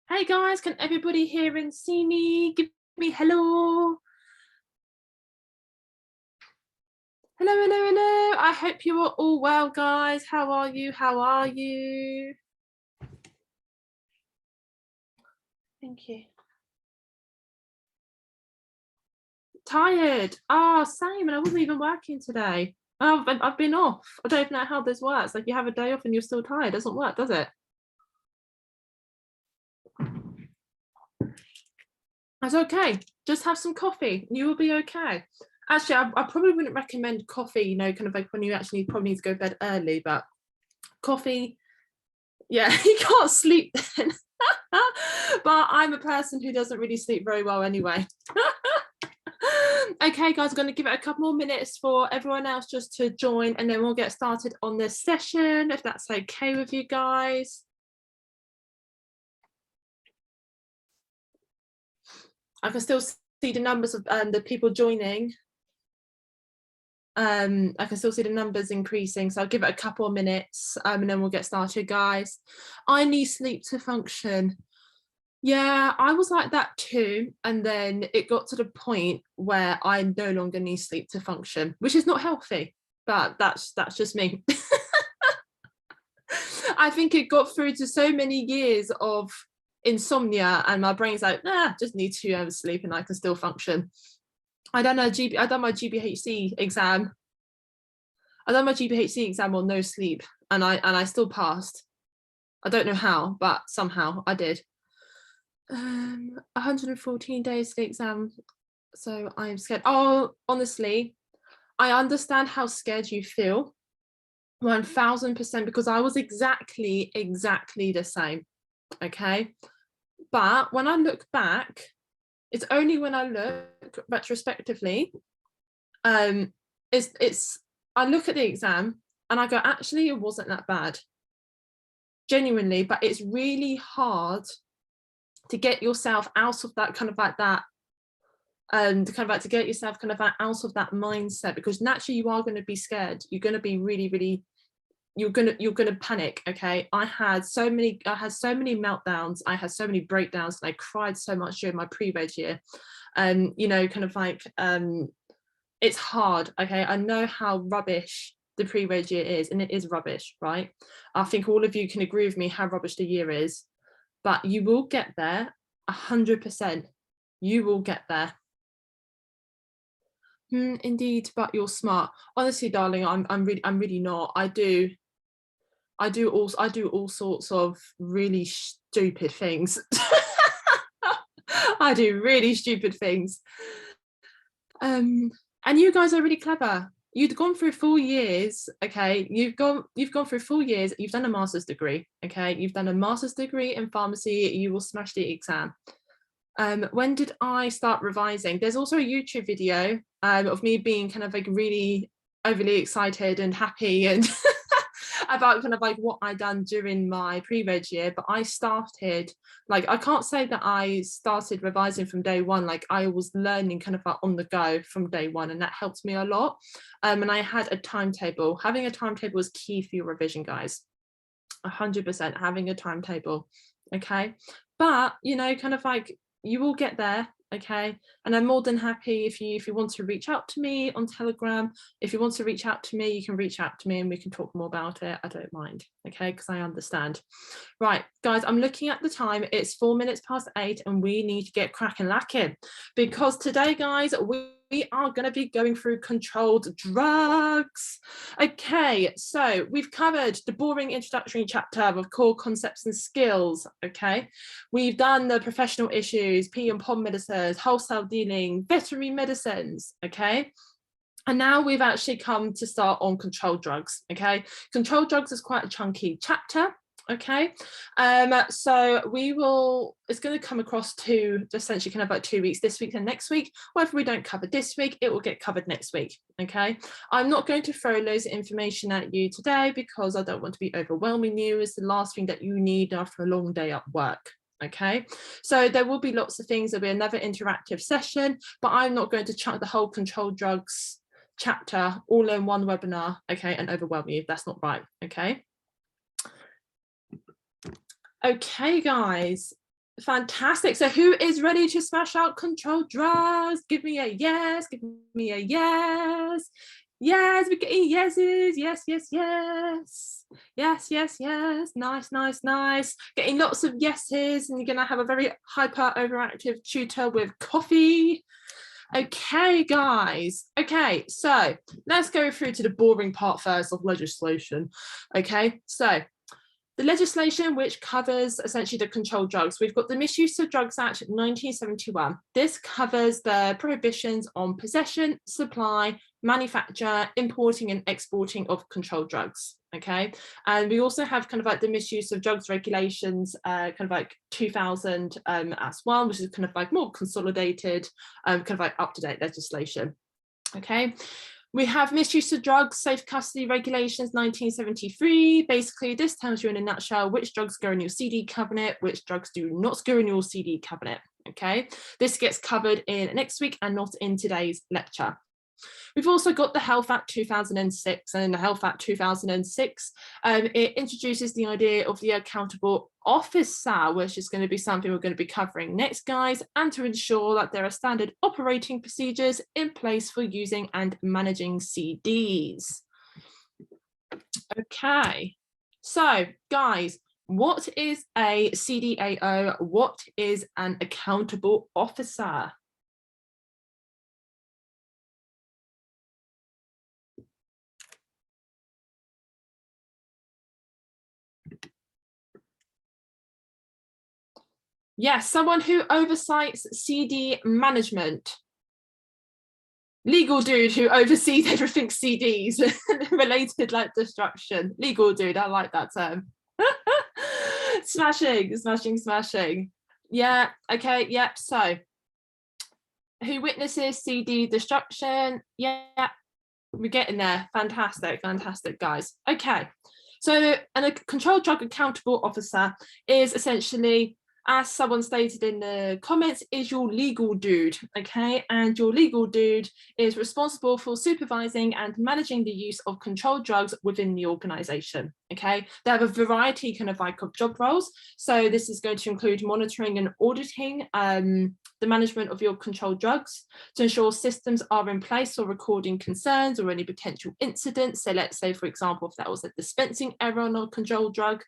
Hey guys, can everybody hear and see me? Give me hello. Hello, hello, hello. I hope you are all well, guys. How are you? How are you? Thank you. Tired. Oh, same. And I wasn't even working today. Oh, I've been off. I don't even know how this works. Like you have a day off and you're still tired. It doesn't work, does it? That's okay. Just have some coffee. You will be okay. Actually, I probably wouldn't recommend coffee, you know, kind of like when you actually probably need to go to bed early, but coffee, yeah, you can't sleep then. But I'm a person who doesn't really sleep very well anyway. Okay, guys, I'm going to give it a couple more minutes for everyone else just to join, and then we'll get started on this session, if that's okay with you guys. I can still see the numbers of the people joining. I can still see the numbers increasing, so I'll give it a couple of minutes and then we'll get started, guys. I need sleep to function. Yeah, I was like that too, and then it got to the point where I no longer need sleep to function, which is not healthy, but that's just me. I think it got through to so many years of insomnia and my brain's like, just need 2 hours sleep and I can still function. I done my GBHC exam. I done my GBHC exam on no sleep, and I still passed. I don't know how, but somehow I did. 114 days to the exam, so I'm scared. Oh, honestly, I understand how scared you feel, 1000%, because I was exactly the same. Okay, but when I look back, it's only when I look retrospectively, it's I look at the exam and I go, actually, it wasn't that bad, genuinely. But it's really hard to get yourself out of that kind of like that, and kind of like to get yourself kind of like out of that mindset, because naturally you are going to be scared. You're going to be really, you're gonna panic. Okay, I had so many meltdowns, I had so many breakdowns, and I cried so much during my pre-reg year. You know, kind of like it's hard. Okay, I know how rubbish the pre-reg year is, and it is rubbish, right? I think all of you can agree with me how rubbish the year is, but you will get there 100%. You will get there. Indeed, but you're smart. Honestly, darling, I'm really not. I do all sorts of really stupid things. I do really stupid things. And you guys are really clever. You've gone through 4 years, okay? You've gone through 4 years. You've done a master's degree, okay? You've done a master's degree in pharmacy. You will smash the exam. When did I start revising? There's also a YouTube video of me being kind of like really overly excited and happy and about kind of like what I done during my pre-reg year. But I started, like, I can't say that I started revising from day one. Like, I was learning kind of like on the go from day one, and that helped me a lot. And I had a timetable. Having a timetable is key for your revision, guys. 100% having a timetable. Okay, but you know, kind of like, you will get there. Okay, and I'm more than happy if you want to reach out to me on Telegram. If you want to reach out to me, you can reach out to me and we can talk more about it. I don't mind, okay, because I understand. Right, guys, I'm looking at the time. It's 4 minutes past 8 and we need to get cracking lacking, because today, guys, we are going to be going through controlled drugs. Okay, so we've covered the boring introductory chapter of core concepts and skills. Okay, we've done the professional issues, P and POM medicines, wholesale dealing, veterinary medicines. Okay, and now we've actually come to start on controlled drugs. Okay, controlled drugs is quite a chunky chapter. Okay, so it's going to come across to essentially kind of about 2 weeks, this week and next week. Whatever we don't cover this week, it will get covered next week. Okay, I'm not going to throw loads of information at you today because I don't want to be overwhelming you. It's the last thing that you need after a long day at work. Okay, so there will be lots of things. There'll be another interactive session, but I'm not going to chunk the whole controlled drugs chapter all in one webinar, okay, and overwhelm you. That's not right. Okay, guys, Fantastic. So who is ready to smash out controlled drugs? Give me a yes. Give me a yes. Yes, we're getting yeses. Yes, yes, yes. Yes, yes, yes. Nice, nice, nice. Getting lots of yeses, and you're going to have a very hyper overactive tutor with coffee. Okay, guys. Okay, so let's go through to the boring part first of legislation. Okay, so the legislation which covers essentially the controlled drugs. We've got the Misuse of Drugs Act 1971. This covers the prohibitions on possession, supply, manufacture, importing and exporting of controlled drugs. Okay, and we also have kind of like the Misuse of Drugs Regulations, kind of like 2000 as well, which is kind of like more consolidated, kind of like up-to-date legislation. Okay. We have Misuse of Drugs, Safe Custody Regulations 1973. Basically, this tells you in a nutshell which drugs go in your CD cabinet, which drugs do not go in your CD cabinet. Okay, this gets covered in next week and not in today's lecture. We've also got the Health Act 2006, and in the Health Act 2006, it introduces the idea of the accountable officer, which is going to be something we're going to be covering next, guys, and to ensure that there are standard operating procedures in place for using and managing CDs. Okay, so guys, what is a CDAO? What is an accountable officer? Yes, someone who oversights CD management. Legal dude who oversees everything CDs related like destruction. Legal dude, I like that term. Smashing, smashing, smashing. Yeah, okay, yep. So who witnesses CD destruction? Yeah, we're getting there. Fantastic, fantastic, guys. Okay, so a controlled drug accountable officer is essentially, as someone stated in the comments, is your legal dude, okay? And your legal dude is responsible for supervising and managing the use of controlled drugs within the organization, okay? They have a variety kind of like of job roles. So this is going to include monitoring and auditing the management of your controlled drugs to ensure systems are in place for recording concerns or any potential incidents. So let's say, for example, if that was a dispensing error on a controlled drug,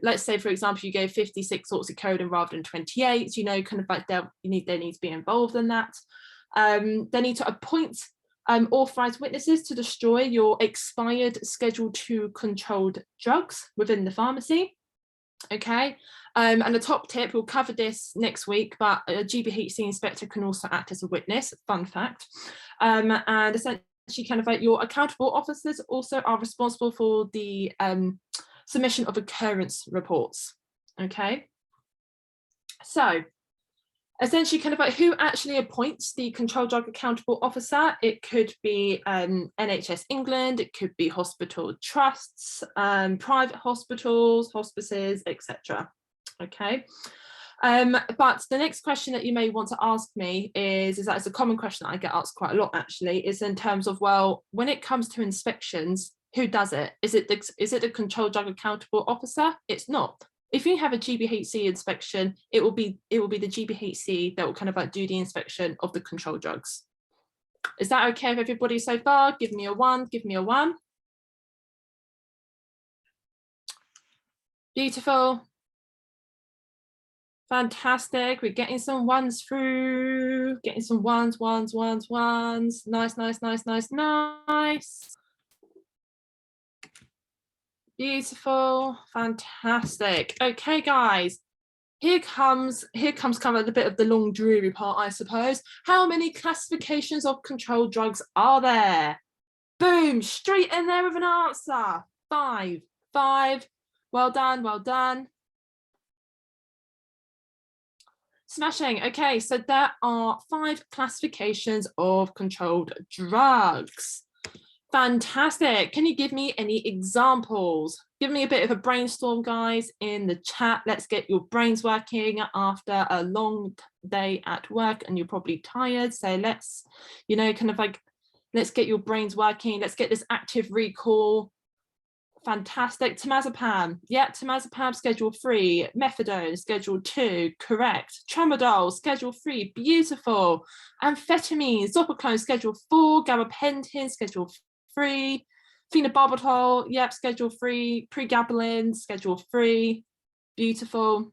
let's say, for example, you gave 56 sorts of code and rather than 28, you know, kind of like they need to be involved in that. They need to appoint authorized witnesses to destroy your expired Schedule II controlled drugs within the pharmacy. Okay, and the top tip, we'll cover this next week, but a GBHC inspector can also act as a witness, fun fact. And essentially kind of like your accountable officers also are responsible for the submission of occurrence reports. Okay, so essentially kind of like who actually appoints the controlled drug accountable officer. It could be NHS England, it could be hospital trusts, private hospitals, hospices, etc. Okay, but the next question that you may want to ask me is that it's a common question that I get asked quite a lot actually, is in terms of, well, when it comes to inspections, who does it? Is it the controlled drug accountable officer? It's not. If you have a GBHC inspection, it will be the GBHC that will kind of like do the inspection of the controlled drugs. Is that okay with everybody so far? Give me a one, give me a one. Beautiful. Fantastic. We're getting some ones through, getting some ones. Nice, nice, nice, nice, nice. Beautiful, fantastic. Okay, guys, here comes kind of a bit of the long dreary part, I suppose. How many classifications of controlled drugs are there? Boom, straight in there with an answer. Five. Well done, well done. Smashing. Okay, so there are 5 classifications of controlled drugs. Fantastic. Can you give me any examples? Give me a bit of a brainstorm, guys, in the chat. Let's get your brains working after a long day at work and you're probably tired. So let's, you know, kind of like, let's get your brains working. Let's get this active recall Fantastic. Temazepam. Yeah, temazepam, schedule 3. Methadone, schedule 2. Correct. Tramadol, schedule 3. Beautiful. Amphetamine, zopiclone, schedule 4. Gabapentin, schedule 3. Phenobarbital, yep, schedule 3. Pregabalin, schedule 3. Beautiful.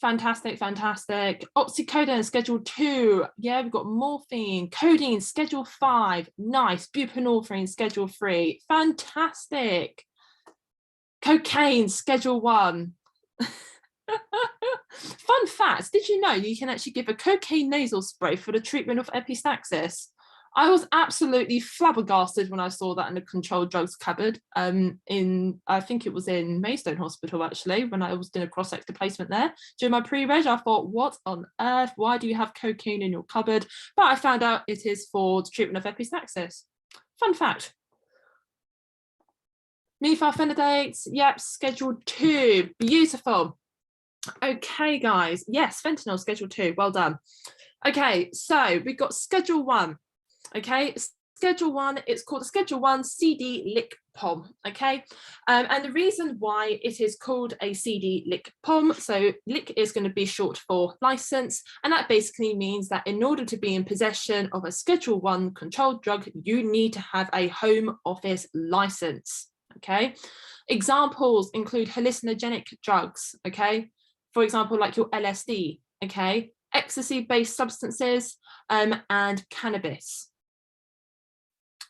Fantastic, fantastic. Oxycodone, schedule 2. Yeah, we've got morphine. Codeine, schedule 5. Nice. Buprenorphine, schedule 3. Fantastic. Cocaine, schedule 1. Fun fact, did you know you can actually give a cocaine nasal spray for the treatment of epistaxis? I was absolutely flabbergasted when I saw that in the controlled drugs cupboard I think it was in Maidstone Hospital, actually, when I was doing a cross-sector placement there. During my pre-reg, I thought, what on earth? Why do you have cocaine in your cupboard? But I found out it is for the treatment of epistaxis. Fun fact. Methylphenidates, yep, schedule 2. Beautiful. Okay, guys. Yes, fentanyl, schedule 2. Well done. Okay, so we've got schedule 1. Okay, schedule 1, it's called the schedule 1 CD lick POM. Okay, and the reason why it is called a CD lick POM, so lick is going to be short for license, and that basically means that in order to be in possession of a schedule 1 controlled drug, you need to have a home office license. Okay, examples include hallucinogenic drugs. Okay, for example, like your LSD. Okay, ecstasy-based substances and cannabis.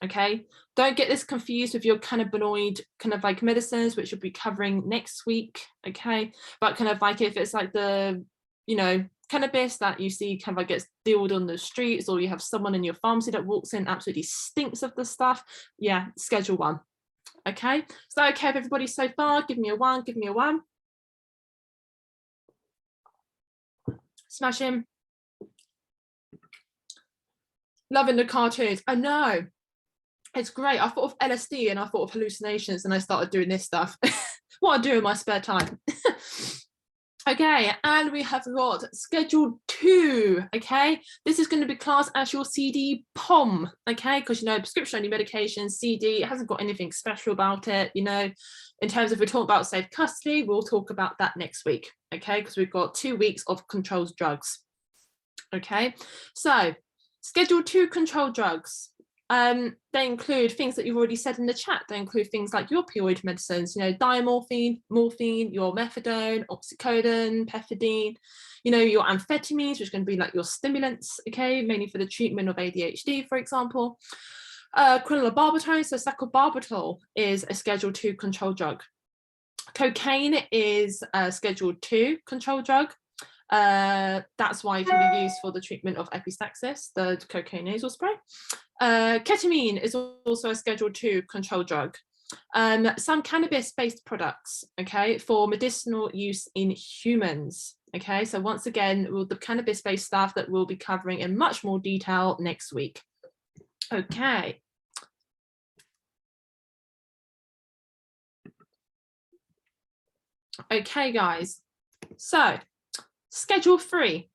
Okay, don't get this confused with your cannabinoid kind of like medicines, which we'll be covering next week. Okay, but kind of like if it's like the, you know, cannabis that you see kind of like gets dealed on the streets, or you have someone in your pharmacy that walks in absolutely stinks of the stuff, yeah, schedule 1. Okay, is that okay with everybody so far? Give me a 1, give me a 1. Smash him. Loving the cartoons. I know. It's great. I thought of LSD and I thought of hallucinations, and I started doing this stuff. What I do in my spare time. Okay, and we have got schedule 2. Okay, this is going to be classed as your CD POM. Okay, because you know, prescription only medication, CD, it hasn't got anything special about it. You know, in terms of we're talking about safe custody, we'll talk about that next week. Okay, because we've got 2 weeks of controlled drugs. Okay, so schedule 2 controlled drugs. They include things that you've already said in the chat. They include things like your opioid medicines, you know, diamorphine, morphine, your methadone, oxycodone, pethidine, you know, your amphetamines, which are going to be like your stimulants, okay, mainly for the treatment of ADHD, for example. Quinolabarbitol, so sacubitril is a schedule 2 controlled drug. Cocaine is a schedule 2 controlled drug. That's why it can be used for the treatment of epistaxis, the cocaine nasal spray. Ketamine is also a schedule 2 controlled drug. Some cannabis-based products, okay, for medicinal use in humans. Okay, so once again, the cannabis-based stuff that we'll be covering in much more detail next week. Okay. Okay, guys. So, schedule 3.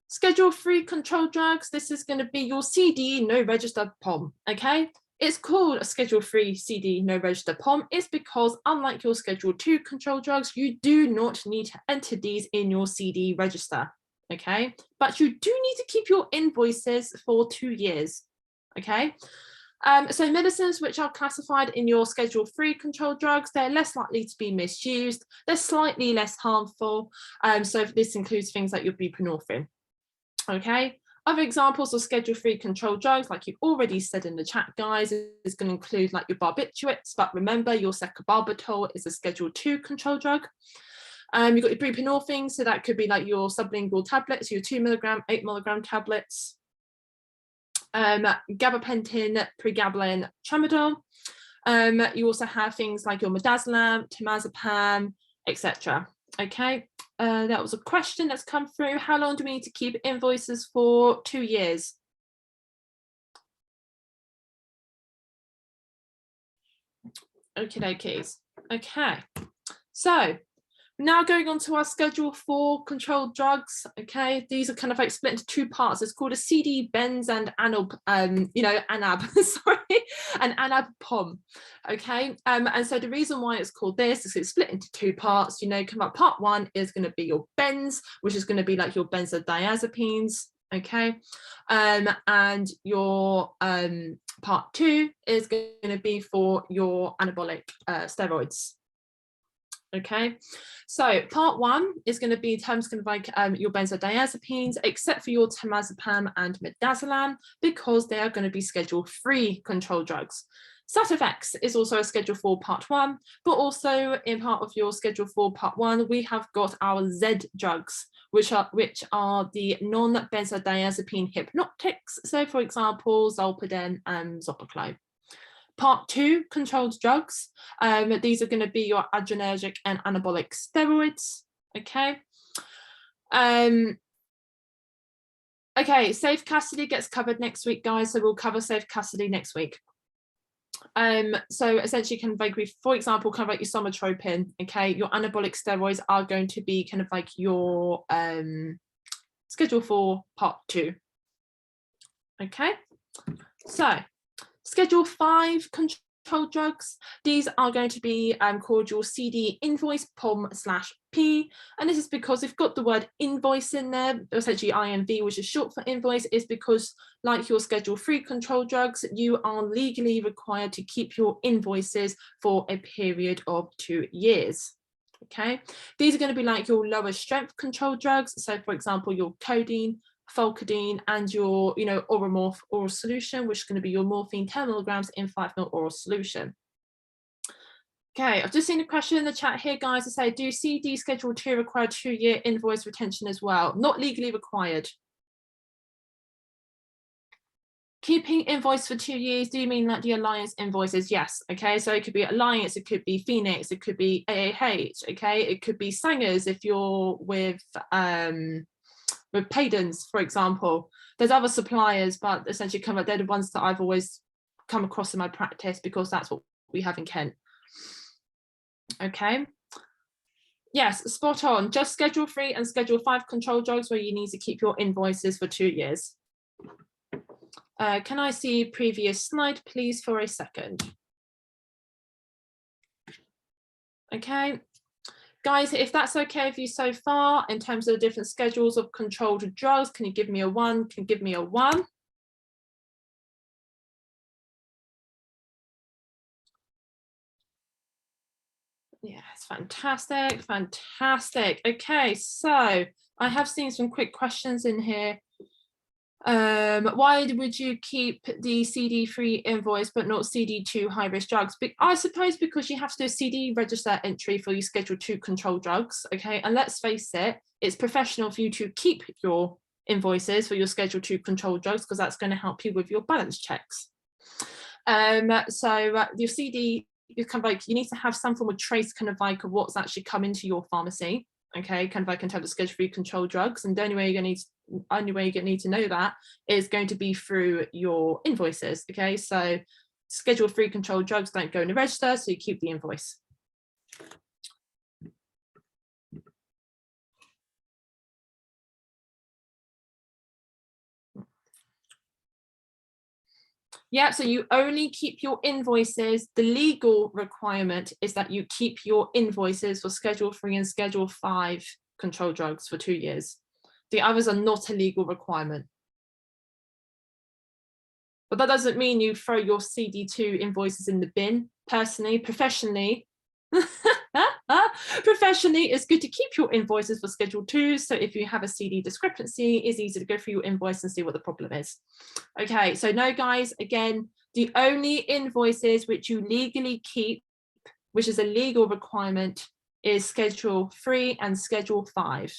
Schedule 3 controlled drugs, this is going to be your CD no register POM, okay? It's called a schedule 3 CD no register POM. It's because unlike your schedule 2 controlled drugs, you do not need to enter these in your CD register, okay? But you do need to keep your invoices for 2 years, okay? So medicines which are classified in your schedule 3 controlled drugs, they're less likely to be misused, they're slightly less harmful. So this includes things like your buprenorphine. Okay, other examples of schedule 3 controlled drugs, like you've already said in the chat, guys, is going to include like your barbiturates, but remember your sacubitril is a schedule 2 controlled drug. You've got your buprenorphine, so that could be like your sublingual tablets, your 2 mg, 8 mg tablets. Gabapentin, pregabalin, tramadol. You also have things like your midazolam, temazepam, etc. Okay, that was a question that's come through. How long do we need to keep invoices for? 2 years. Okie dokies. Okay, so Now going on to our schedule 4 controlled drugs. Okay, these are kind of like split into 2 parts. It's called a CD benz and anab, anab, sorry, and anab pom. Okay, and so the reason why it's called this is it's split into 2 parts. Part 1 is going to be your benz, which is going to be like your benzodiazepines. Okay, and your part 2 is going to be for your anabolic steroids. Okay, so part 1 is going to be terms kind of like your benzodiazepines, except for your temazepam and midazolam, because they are going to be Schedule 3 control drugs. Sativex is also a Schedule 4 Part 1, but also in part of your Schedule 4 Part 1, we have got our Z drugs, which are the non-benzodiazepine hypnotics. So, for example, zolpidem and zopiclone. Part 2, controlled drugs. These are going to be your adrenergic and anabolic steroids. Okay. Okay, safe custody gets covered next week, guys. So we'll cover safe custody next week. So essentially, kind of like, for example, kind of like your somatropin. Okay, your anabolic steroids are going to be kind of like your Schedule 4 Part 2. Okay, so Schedule 5 controlled drugs, these are going to be called your CD invoice POM/P, and this is because we've got the word invoice in there, essentially INV, which is short for invoice, is because like your Schedule 3 controlled drugs, you are legally required to keep your invoices for a period of 2 years. Okay, these are going to be like your lower strength controlled drugs, so for example your codeine, Folcodine, and your Oromorph oral solution, which is going to be your morphine 10 milligrams in 5 ml oral solution. Okay, I've just seen a question in the chat here, guys, to say, do CD Schedule 2 require 2-year invoice retention as well? Not legally required. Keeping invoice for 2 years, do you mean like the Alliance invoices? Yes. Okay, so it could be Alliance, it could be Phoenix, it could be AAH. Okay, it could be Sangers if you're with Paydens, for example. There's other suppliers, but essentially they're the ones that I've always come across in my practice, because that's what we have in Kent. Okay, yes, spot on. Just Schedule 3 and Schedule 5 control drugs where you need to keep your invoices for 2 years. Can I see previous slide, please, for a second? Okay, guys, if that's okay with you so far, in terms of the different schedules of controlled drugs, can you give me a 1? Can you give me a 1? Yes, fantastic, fantastic. Okay, so I have seen some quick questions in here. Why would you keep the CD3 invoice but not CD2 high-risk drugs? I suppose because you have to do a CD register entry for your Schedule 2 control drugs, okay? And let's face it, it's professional for you to keep your invoices for your Schedule 2 control drugs, because that's going to help you with your balance checks. So your CD, you kind of like, you need to have some form of trace kind of like of what's actually come into your pharmacy, okay, kind of like in terms of Schedule 3 control drugs. And the only way you're going to need to know that is going to be through your invoices. Okay, so Schedule 3 control drugs don't go in the register, so you keep the invoice. Yeah, so you only keep your invoices. The legal requirement is that you keep your invoices for Schedule 3 and Schedule 5 control drugs for 2 years. The others are not a legal requirement. But that doesn't mean you throw your CD2 invoices in the bin. Personally, professionally, it's good to keep your invoices for Schedule 2. So if you have a CD discrepancy, it's easy to go through your invoice and see what the problem is. Okay, so no, guys, again, the only invoices which you legally keep, which is a legal requirement, is Schedule 3 and Schedule 5.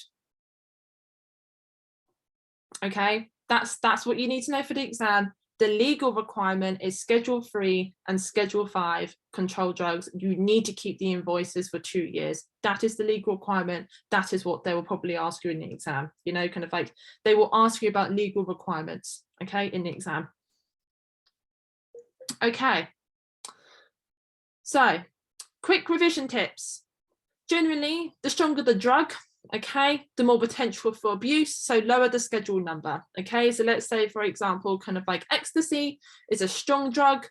Okay, that's what you need to know for the exam. The legal requirement is Schedule 3 and Schedule 5 control drugs. You need to keep the invoices for 2 years. That is the legal requirement. That is what they will probably ask you in the exam. Kind of like they will ask you about legal requirements, okay, in the exam. Okay. So, quick revision tips. Generally, the stronger the drug, okay, the more potential for abuse, so lower the schedule number, okay? So let's say, for example, kind of like ecstasy is a strong drug,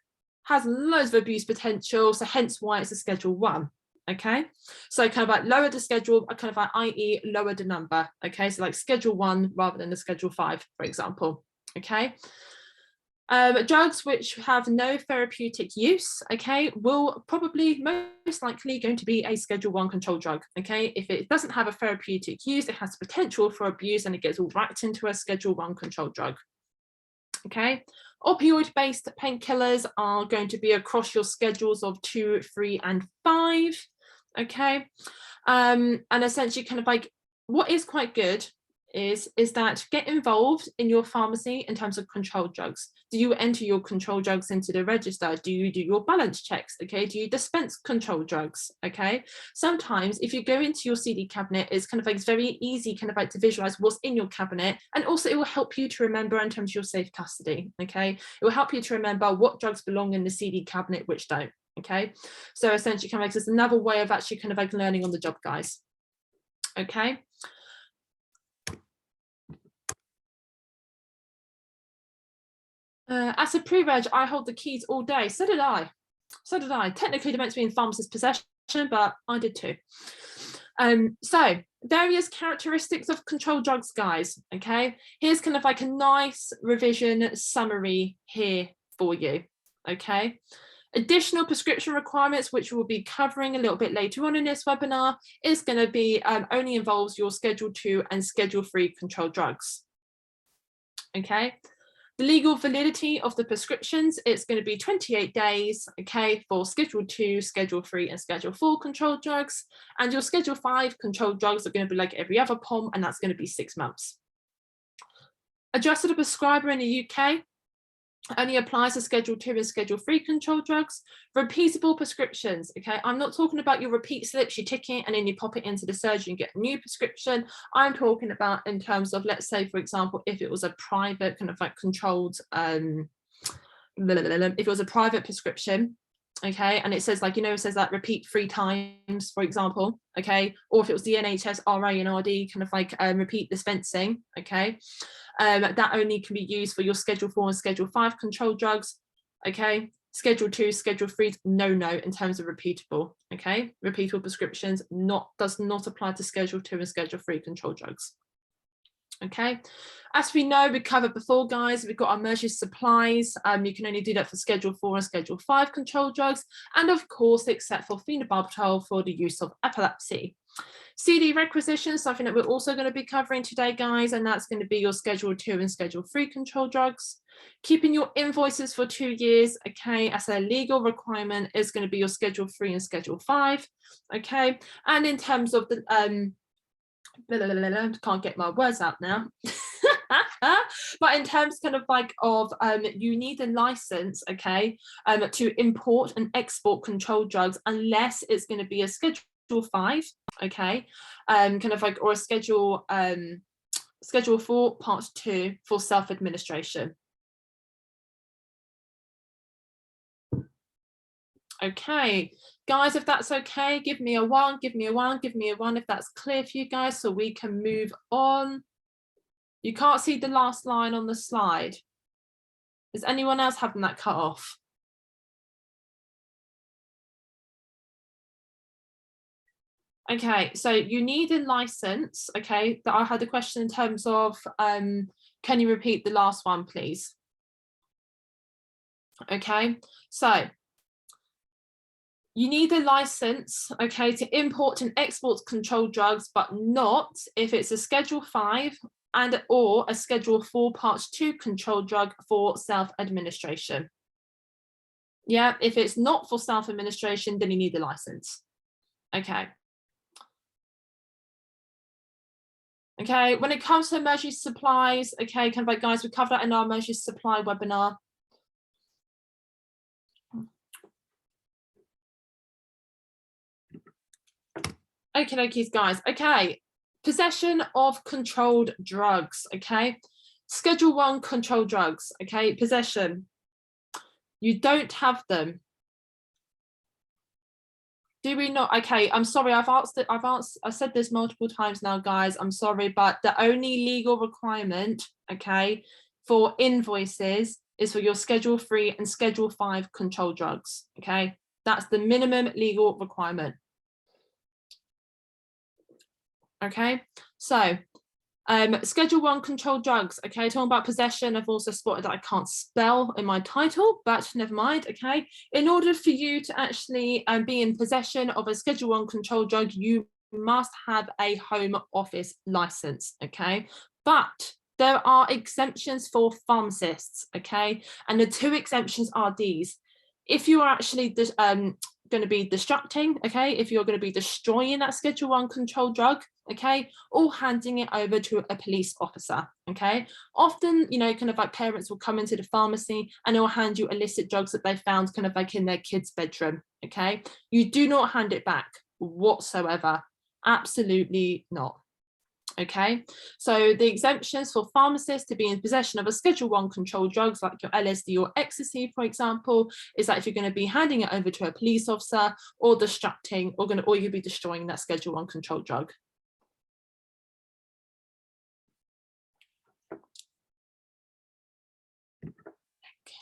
has loads of abuse potential, so hence why it's a Schedule 1, okay? So kind of like lower the schedule, kind of like i.e. lower the number, okay? So like Schedule 1 rather than the Schedule 5, for example, okay? Drugs which have no therapeutic use, okay, will probably most likely going to be a Schedule 1 controlled drug, okay? If it doesn't have a therapeutic use, it has potential for abuse and it gets all right into a Schedule 1 controlled drug, okay? Opioid-based painkillers are going to be across your schedules of 2, 3, and 5, okay? And essentially kind of like what is quite good is that get involved in your pharmacy in terms of controlled drugs. Do you enter your controlled drugs into the register? Do you do your balance checks? Okay, do you dispense controlled drugs? Okay, sometimes if you go into your CD cabinet, it's kind of like it's very easy kind of like to visualize what's in your cabinet, and also it will help you to remember in terms of your safe custody. Okay, it will help you to remember what drugs belong in the CD cabinet, which don't. Okay, so essentially kind of like it's another way of actually kind of like learning on the job, guys. Okay. As a pre-reg, I hold the keys all day. So did I. So did I. Technically, they're meant to be in pharmacist's possession, but I did too. So various characteristics of controlled drugs, guys. Okay, here's kind of like a nice revision summary here for you. Okay. Additional prescription requirements, which we'll be covering a little bit later on in this webinar, is going to be only involves your Schedule 2 and Schedule 3 controlled drugs. Okay. The legal validity of the prescriptions, it's going to be 28 days, okay, for Schedule 2, Schedule 3, and Schedule 4 controlled drugs. And your Schedule 5 controlled drugs are going to be like every other POM, and that's going to be 6 months. Address to the prescriber in the UK only applies to Schedule 2 and Schedule 3 controlled drugs. Repeatable prescriptions, okay? I'm not talking about your repeat slips, you tick it and then you pop it into the surgery and get a new prescription. I'm talking about in terms of, let's say, for example, if it was a private kind of like controlled, if it was a private prescription, okay, and it says like, you know, it says that repeat 3 times, for example, okay, or if it was the NHS RA and RD kind of like repeat dispensing, okay, that only can be used for your Schedule 4 and Schedule 5 controlled drugs, okay. Schedule 2, Schedule 3, no in terms of repeatable, okay. Repeatable prescriptions does not apply to Schedule 2 and Schedule 3 controlled drugs. Okay, as we know, we covered before, guys, we've got our emergency supplies. You can only do that for Schedule 4 and Schedule 5 controlled drugs, and of course, except for phenobarbital for the use of epilepsy. CD requisitions, something that we're also going to be covering today, guys, and that's going to be your Schedule 2 and Schedule 3 controlled drugs. Keeping your invoices for 2 years, okay, as a legal requirement is going to be your Schedule 3 and Schedule 5, okay, and in terms of the can't get my words out now. But in terms kind of like of you need a license, okay, to import and export controlled drugs unless it's going to be a Schedule 5, okay, kind of like, or a Schedule 4 Part 2 for self-administration. Okay, guys, if that's okay, give me a 1, give me a 1, give me a 1 if that's clear for you guys, so we can move on. You can't see the last line on the slide. Is anyone else having that cut off? Okay, so you need a license, okay, that I had a question in terms of, can you repeat the last one, please? Okay, so you need a license, okay, to import and export controlled drugs, but not if it's a Schedule 5 and or a Schedule 4 Part 2 controlled drug for self-administration. Yeah, if it's not for self-administration, then you need a license. Okay. Okay, when it comes to emergency supplies, okay, kind of like, guys, we covered that in our emergency supply webinar. Okay, guys. Okay, possession of controlled drugs. Okay, Schedule 1 controlled drugs. Okay, possession. You don't have them. Do we not? Okay, I'm sorry. I've said this multiple times now, guys. I'm sorry, but the only legal requirement, okay, for invoices is for your Schedule 3 and Schedule 5 controlled drugs. Okay, that's the minimum legal requirement. Okay, so Schedule 1 controlled drugs. Okay, talking about possession, I've also spotted that I can't spell in my title, but never mind. Okay, in order for you to actually be in possession of a Schedule 1 controlled drug, you must have a home office license. Okay, but there are exemptions for pharmacists. Okay, and the two exemptions are these: if you are actually going to be destructing, okay, if you're going to be destroying that Schedule 1 controlled drug, okay, or handing it over to a police officer, okay. Often, you know, kind of like parents will come into the pharmacy and they'll hand you illicit drugs that they found kind of like in their kid's bedroom, okay. You do not hand it back whatsoever, absolutely not. Okay, so the exemptions for pharmacists to be in possession of a Schedule 1 controlled drugs like your LSD or ecstasy, for example, is that if you're going to be handing it over to a police officer or destructing or you'll be destroying that Schedule 1 controlled drug.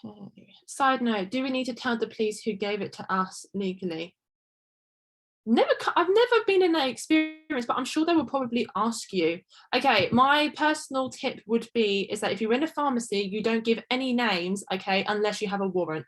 Okay. Side note, do we need to tell the police who gave it to us legally? I've never been in that experience, but I'm sure they will probably ask you. Okay, my personal tip would be is that if you're in a pharmacy, you don't give any names, okay, unless you have a warrant.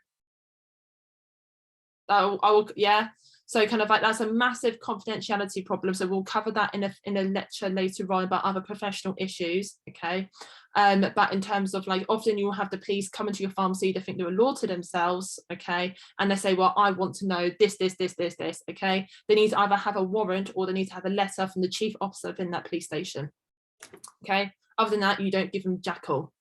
Yeah. So kind of like that's a massive confidentiality problem. So we'll cover that in a lecture later on about other professional issues. Okay. But in terms of like often you'll have the police come into your pharmacy, they think they're a law to themselves, okay, and they say, well, I want to know this, okay. They need to either have a warrant or they need to have a letter from the chief officer in that police station. Okay. Other than that, you don't give them jack all.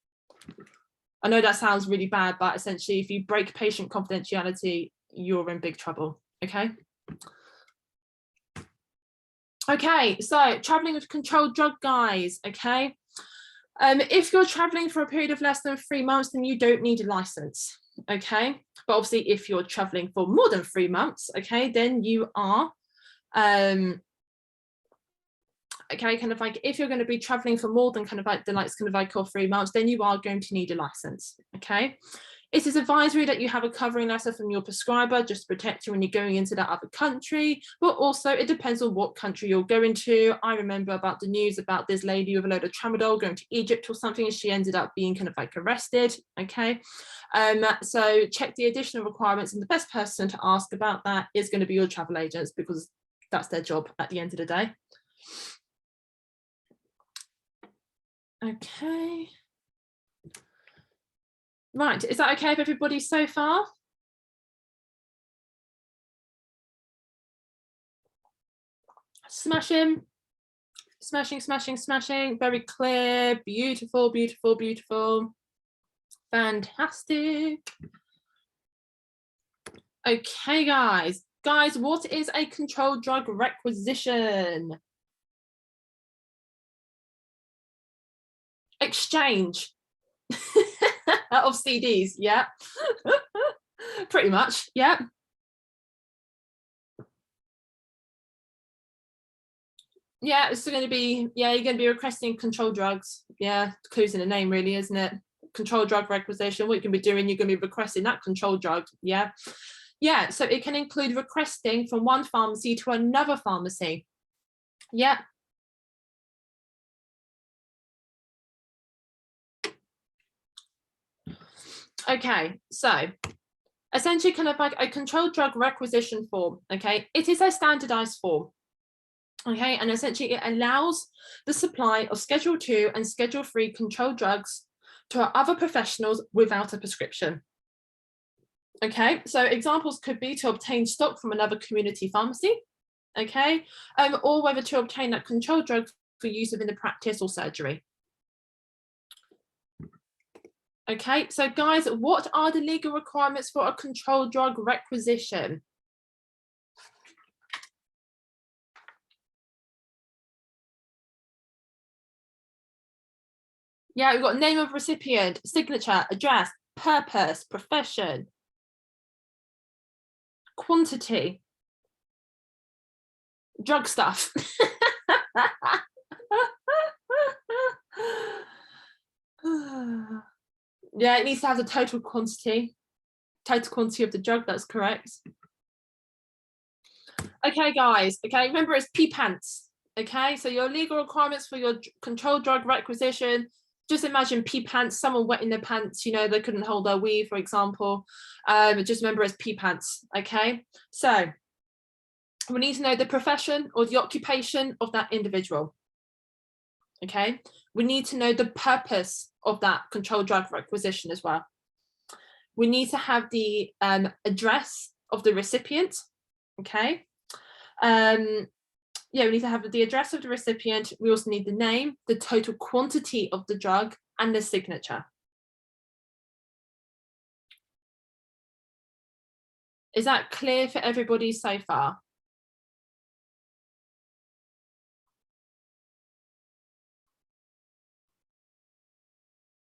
I know that sounds really bad, but essentially if you break patient confidentiality, you're in big trouble. Okay. Okay, so traveling with controlled drug, guys. Okay, if you're traveling for a period of less than 3 months, then you don't need a license. Okay, but obviously if you're traveling for more than 3 months, okay, then you are okay, kind of like if you're going to be traveling for more than kind of like 3 months, then you are going to need a license. Okay, it is advisory that you have a covering letter from your prescriber just to protect you when you're going into that other country, but also it depends on what country you're going to. I remember about the news about this lady with a load of tramadol going to Egypt or something, and she ended up being kind of like arrested. Okay, so check the additional requirements, and the best person to ask about that is going to be your travel agents, because that's their job at the end of the day. Okay. Right, is that okay with everybody so far? Smashing, smashing, smashing, smashing. Very clear, beautiful, beautiful, beautiful. Fantastic. Okay, guys. Guys, what is a controlled drug requisition? Exchange of CDs, yeah. Pretty much, yeah. Yeah, it's going to be, yeah, you're going to be requesting controlled drugs. Yeah, clues in the name really, isn't it? Controlled drug requisition, what you can be doing, you're going to be requesting that controlled drug, yeah. Yeah, so it can include requesting from one pharmacy to another pharmacy. Yeah. Okay, so essentially kind of like a controlled drug requisition form, okay? It is a standardized form, okay? And essentially it allows the supply of Schedule 2 and Schedule 3 controlled drugs to other professionals without a prescription. Okay, so examples could be to obtain stock from another community pharmacy, okay? Or whether to obtain that controlled drug for use within the practice or surgery. Okay, so guys, what are the legal requirements for a controlled drug requisition? Yeah, we've got name of recipient, signature, address, purpose, profession, quantity. drug stuff. Yeah, it needs to have the total quantity of the drug, that's correct. Okay, guys, okay, remember it's P-pants, okay? So your legal requirements for your controlled drug requisition, just imagine P-pants, someone wetting their pants, you know, they couldn't hold their weed, for example. Just remember it's P-pants, okay? So we need to know the profession or the occupation of that individual, okay? We need to know the purpose of that controlled drug requisition as well. We need to have the address of the recipient, okay? Yeah, we need to have the address of the recipient. We also need the name, the total quantity of the drug, and the signature. Is that clear for everybody so far?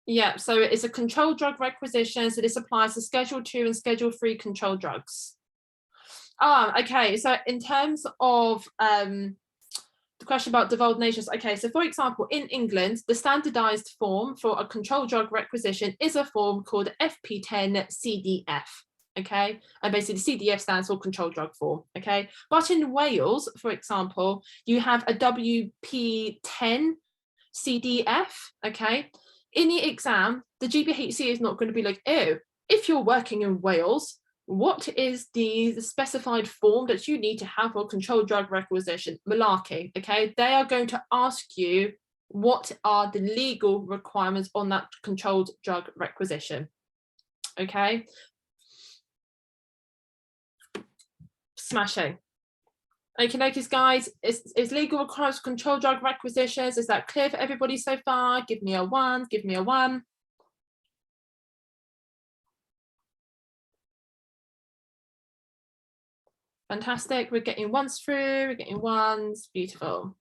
Yeah, so it's a controlled drug requisition. So this applies to Schedule 2 and Schedule 3 controlled drugs. Okay, so in terms of the question about devolved nations, okay, so for example, in England, the standardized form for a controlled drug requisition is a form called FP10 CDF, okay, and basically CDF stands for controlled drug form, okay, but in Wales, for example, you have a WP10 CDF, okay. In the exam, the GBHC is not going to be like, oh, if you're working in Wales, what is the specified form that you need to have for controlled drug requisition? Malarkey, okay? They are going to ask you what are the legal requirements on that controlled drug requisition, okay? Smashing. Okay, guys, is legal requirements for controlled drug requisitions, is that clear for everybody so far? Give me a 1, give me a 1. Fantastic, we're getting 1s through, we're getting 1s, beautiful.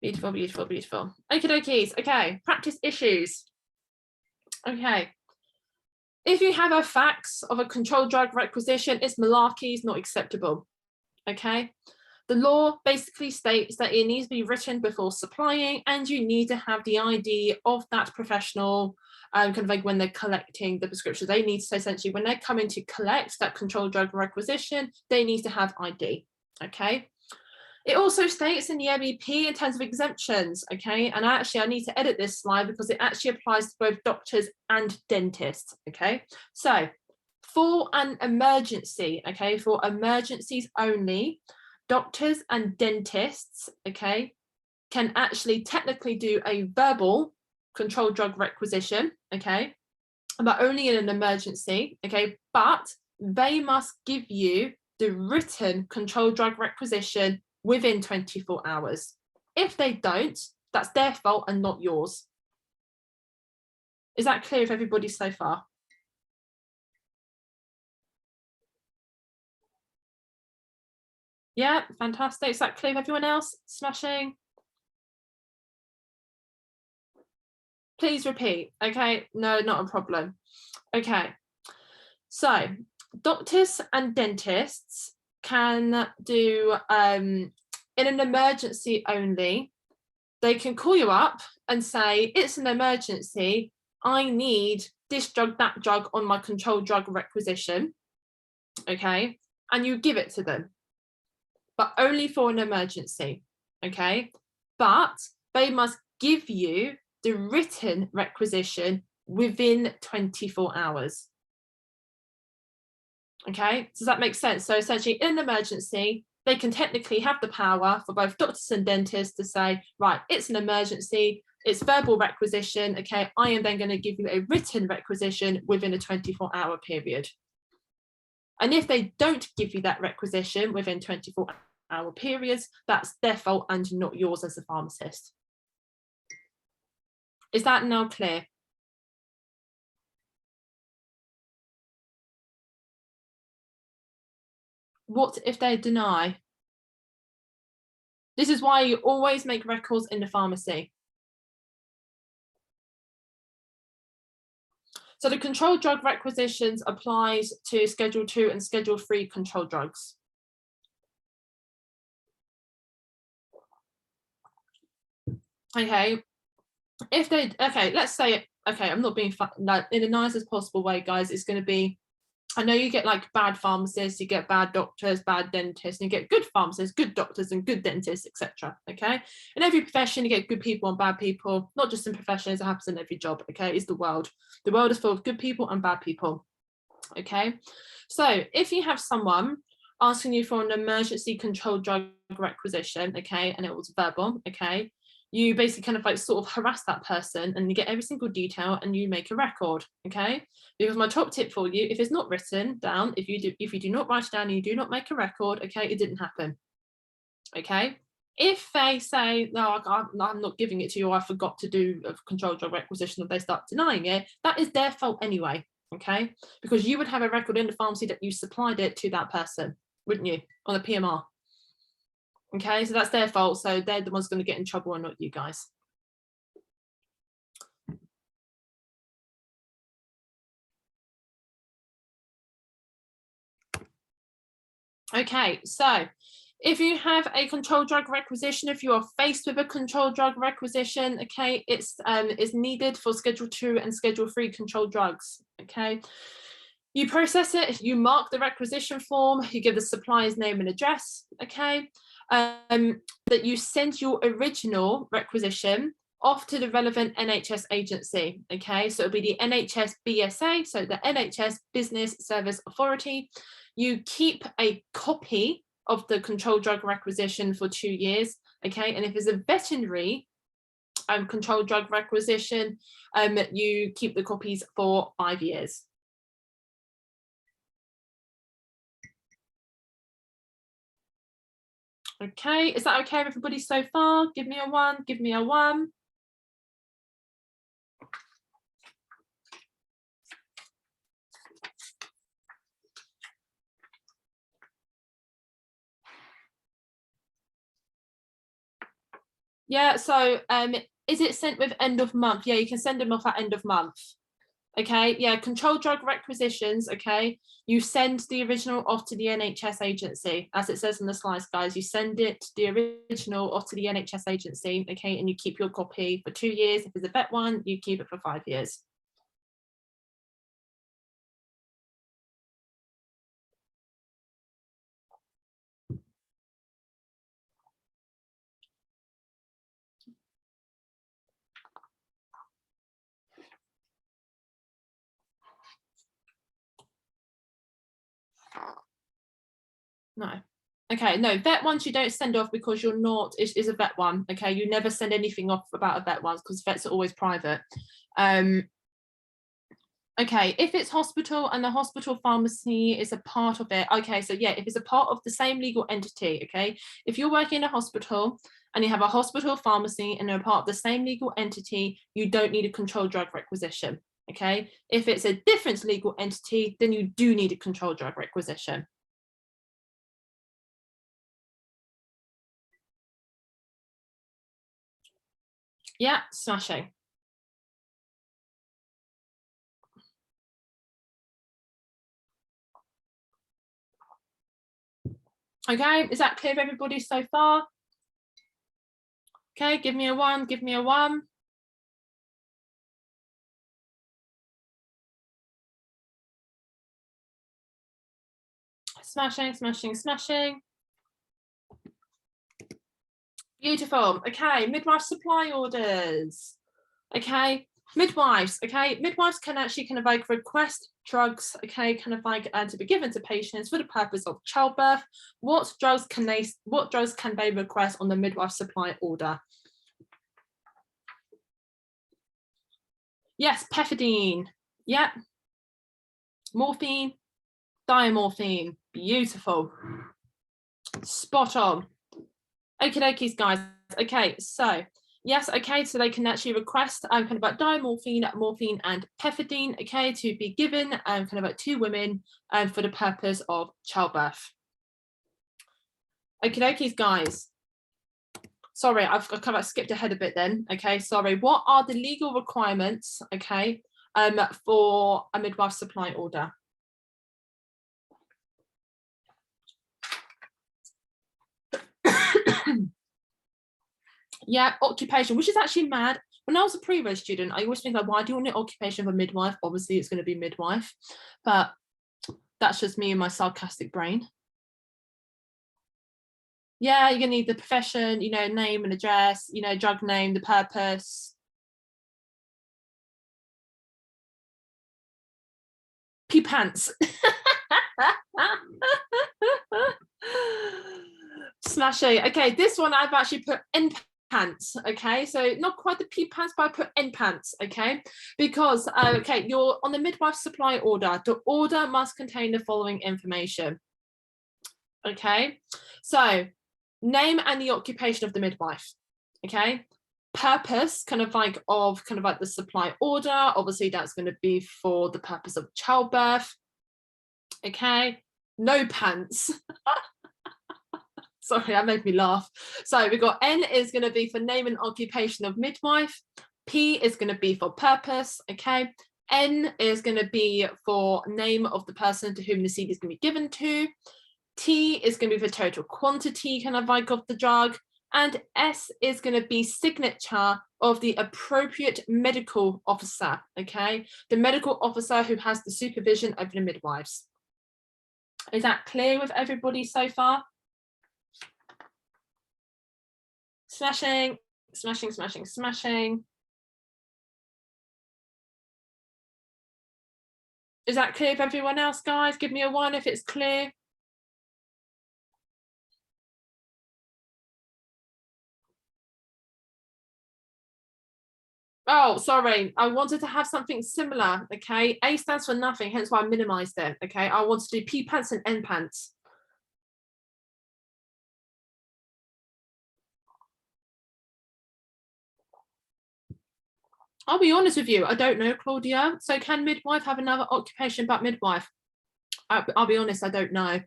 Beautiful, beautiful, beautiful. Okie dokies, okay, practice issues. Okay, if you have a fax of a controlled drug requisition, it's malarkey, it's not acceptable, okay? The law basically states that it needs to be written before supplying, and you need to have the ID of that professional, kind of like when they're collecting the prescription. They need to, essentially, when they're coming to collect that controlled drug requisition, they need to have ID, okay? It also states in the MEP in terms of exemptions, okay, and I need to edit this slide because it actually applies to both doctors and dentists, okay. So for an emergency, okay, for emergencies only, doctors and dentists, okay, can actually technically do a verbal controlled drug requisition, okay, but only in an emergency, okay, but they must give you the written controlled drug requisition within 24 hours. If they don't, that's their fault and not yours. Is that clear for everybody so far? Yeah, fantastic. Is that clear for everyone else? Smashing. Please repeat. Okay, no, not a problem. Okay, so doctors and dentists can do in an emergency only. They can call you up and say, it's an emergency, I need this drug, that drug on my controlled drug requisition, okay, and you give it to them, but only for an emergency, okay, but they must give you the written requisition within 24 hours. Okay, does that make sense? So essentially in an emergency, they can technically have the power for both doctors and dentists to say, right, it's an emergency, it's verbal requisition, okay, I am then going to give you a written requisition within a 24-hour period. And if they don't give you that requisition within 24-hour periods, that's their fault and not yours as a pharmacist. Is that now clear? What if they deny? This is why you always make records in the pharmacy. So the controlled drug requisitions applies to Schedule 2 and Schedule 3 controlled drugs. Okay, if they, okay, let's say, okay, I'm not being like, in the nicest possible way, guys, it's going to be, I know you get like bad pharmacists, you get bad doctors, bad dentists, and you get good pharmacists, good doctors, and good dentists, etc. Okay, in every profession, you get good people and bad people, not just in professions, it happens in every job. Okay, it's the world. The world is full of good people and bad people. Okay, so if you have someone asking you for an emergency controlled drug requisition, okay, and it was verbal, okay, you basically kind of like sort of harass that person and you get every single detail and you make a record, okay? Because my top tip for you, if it's not written down, if you do not write it down and you do not make a record, okay, it didn't happen, okay? If they say, no, I'm not giving it to you, I forgot to do a controlled drug requisition, or they start denying it, that is their fault anyway, okay? Because you would have a record in the pharmacy that you supplied it to that person, wouldn't you, on a PMR? Okay, so that's their fault. So they're the ones going to get in trouble and not you guys. Okay, so if you have a controlled drug requisition, if you are faced with a controlled drug requisition, okay, it's needed for Schedule 2 and Schedule 3 controlled drugs, okay? You process it, you mark the requisition form, you give the supplier's name and address, okay? That you send your original requisition off to the relevant NHS agency, okay? So it'll be the NHS BSA, so the NHS Business Service Authority. You keep a copy of the controlled drug requisition for 2 years, okay? And if it's a veterinary controlled drug requisition, you keep the copies for 5 years. Okay, is that okay, everybody, so far? Give me a 1, give me a 1. Yeah, so is it sent with end of month? Yeah, you can send them off at end of month. Okay, yeah, controlled drug requisitions, okay, you send the original off to the NHS agency, as it says in the slides, guys, you send it, the original, off to the NHS agency, okay, and you keep your copy for 2 years. If it's a vet one, you keep it for 5 years. No. Okay, no, vet ones you don't send off because you're not, is a vet one, okay? You never send anything off about a vet ones because vets are always private. Okay, if it's hospital and the hospital pharmacy is a part of it, okay, so yeah, if it's a part of the same legal entity, okay? If you're working in a hospital and you have a hospital pharmacy and they're part of the same legal entity, you don't need a controlled drug requisition, okay? If it's a different legal entity, then you do need a controlled drug requisition. Yeah, smashing. Okay, is that clear for everybody so far? Okay, give me a 1, give me a 1. Smashing, smashing, smashing. Beautiful. Okay, midwife supply orders. Okay, midwives. Okay, midwives can actually kind of like request drugs. Okay, kind of like to be given to patients for the purpose of childbirth. What drugs can they request on the midwife supply order? Yes, pethidine. Yeah. Morphine, diamorphine. Beautiful. Spot on. Okie dokies, guys. Okay, so yes, okay, so they can actually request kind of like diamorphine, morphine, and pethidine, okay, to be given kind of like to women for the purpose of childbirth. Okie dokies, guys. Sorry, I've kind of skipped ahead a bit then. Okay, sorry. What are the legal requirements, okay, for a midwife supply order. Yeah, occupation, which is actually mad. When I was a pre-reg student, I always think like, why do you want an occupation of a midwife? Obviously, it's going to be midwife, but that's just me and my sarcastic brain. Yeah, you're going to need the profession, you know, name and address, you know, drug name, the purpose. Pee pants. Smashing. Okay, this one I've actually put in pants. Okay, so not quite the pee pants, but I put in pants. Okay, because okay, you're on the midwife supply order. The order must contain the following information. Okay, so name and the occupation of the midwife. Okay, purpose kind of like the supply order. Obviously, that's going to be for the purpose of childbirth. Okay, no pants. Sorry, that made me laugh. So we've got N is going to be for name and occupation of midwife. P is going to be for purpose. Okay. N is going to be for name of the person to whom the seed is going to be given to. T is going to be for total quantity kind of like of the drug. And S is going to be signature of the appropriate medical officer. Okay. The medical officer who has the supervision over the midwives. Is that clear with everybody so far? Smashing, smashing, smashing, smashing. Is that clear for everyone else, guys? Give me a 1 if it's clear. Oh, sorry. I wanted to have something similar. Okay. A stands for nothing, hence why I minimized it. Okay. I want to do P pants and N pants. I'll be honest with you. I don't know, Claudia. So can midwife have another occupation but midwife? I'll be honest. I don't know.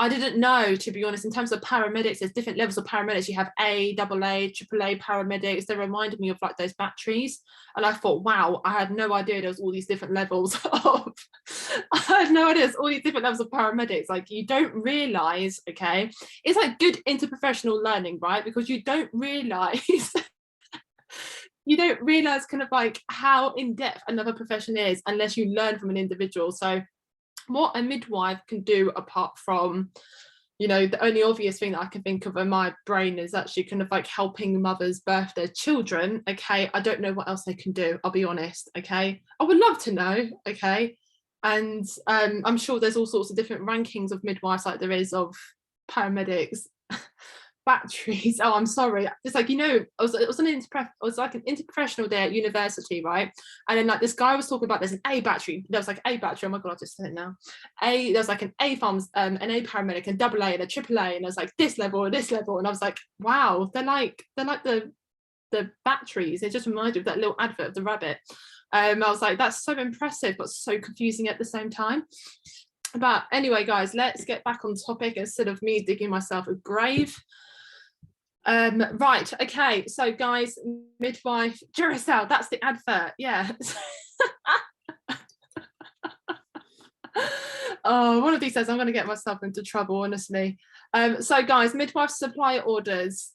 I didn't know, to be honest, in terms of paramedics, there's different levels of paramedics. You have A, AA, AAA paramedics. They reminded me of like those batteries. And I thought, wow, I had no idea there was all these different levels of, I had no idea there's all these different levels of paramedics. Like you don't realize, okay, it's like good interprofessional learning, right? Because you don't realize, you don't realize kind of like how in-depth another profession is unless you learn from an individual. So what a midwife can do apart from, you know, the only obvious thing that I can think of in my brain is actually kind of like helping mothers birth their children. Okay, I don't know what else they can do, I'll be honest. Okay, I would love to know. Okay, and I'm sure there's all sorts of different rankings of midwives like there is of paramedics. Batteries. Oh, I'm sorry. It's like, you know, it was like an interprofessional day at university, right? And then like this guy was talking about there's an A battery. There was like A battery. Oh my god, I just said it now. There's like an A farms, an A paramedic, and AA and a AAA, and there's like this level and this level. And I was like, wow, they're like the batteries. It just reminded me of that little advert of the rabbit. I was like, that's so impressive, but so confusing at the same time. But anyway, guys, let's get back on topic instead of me digging myself a grave. Right, okay, so guys, midwife Duracell, that's the advert. Yeah. Oh, one of these days I'm going to get myself into trouble, honestly. So guys, midwife supply orders.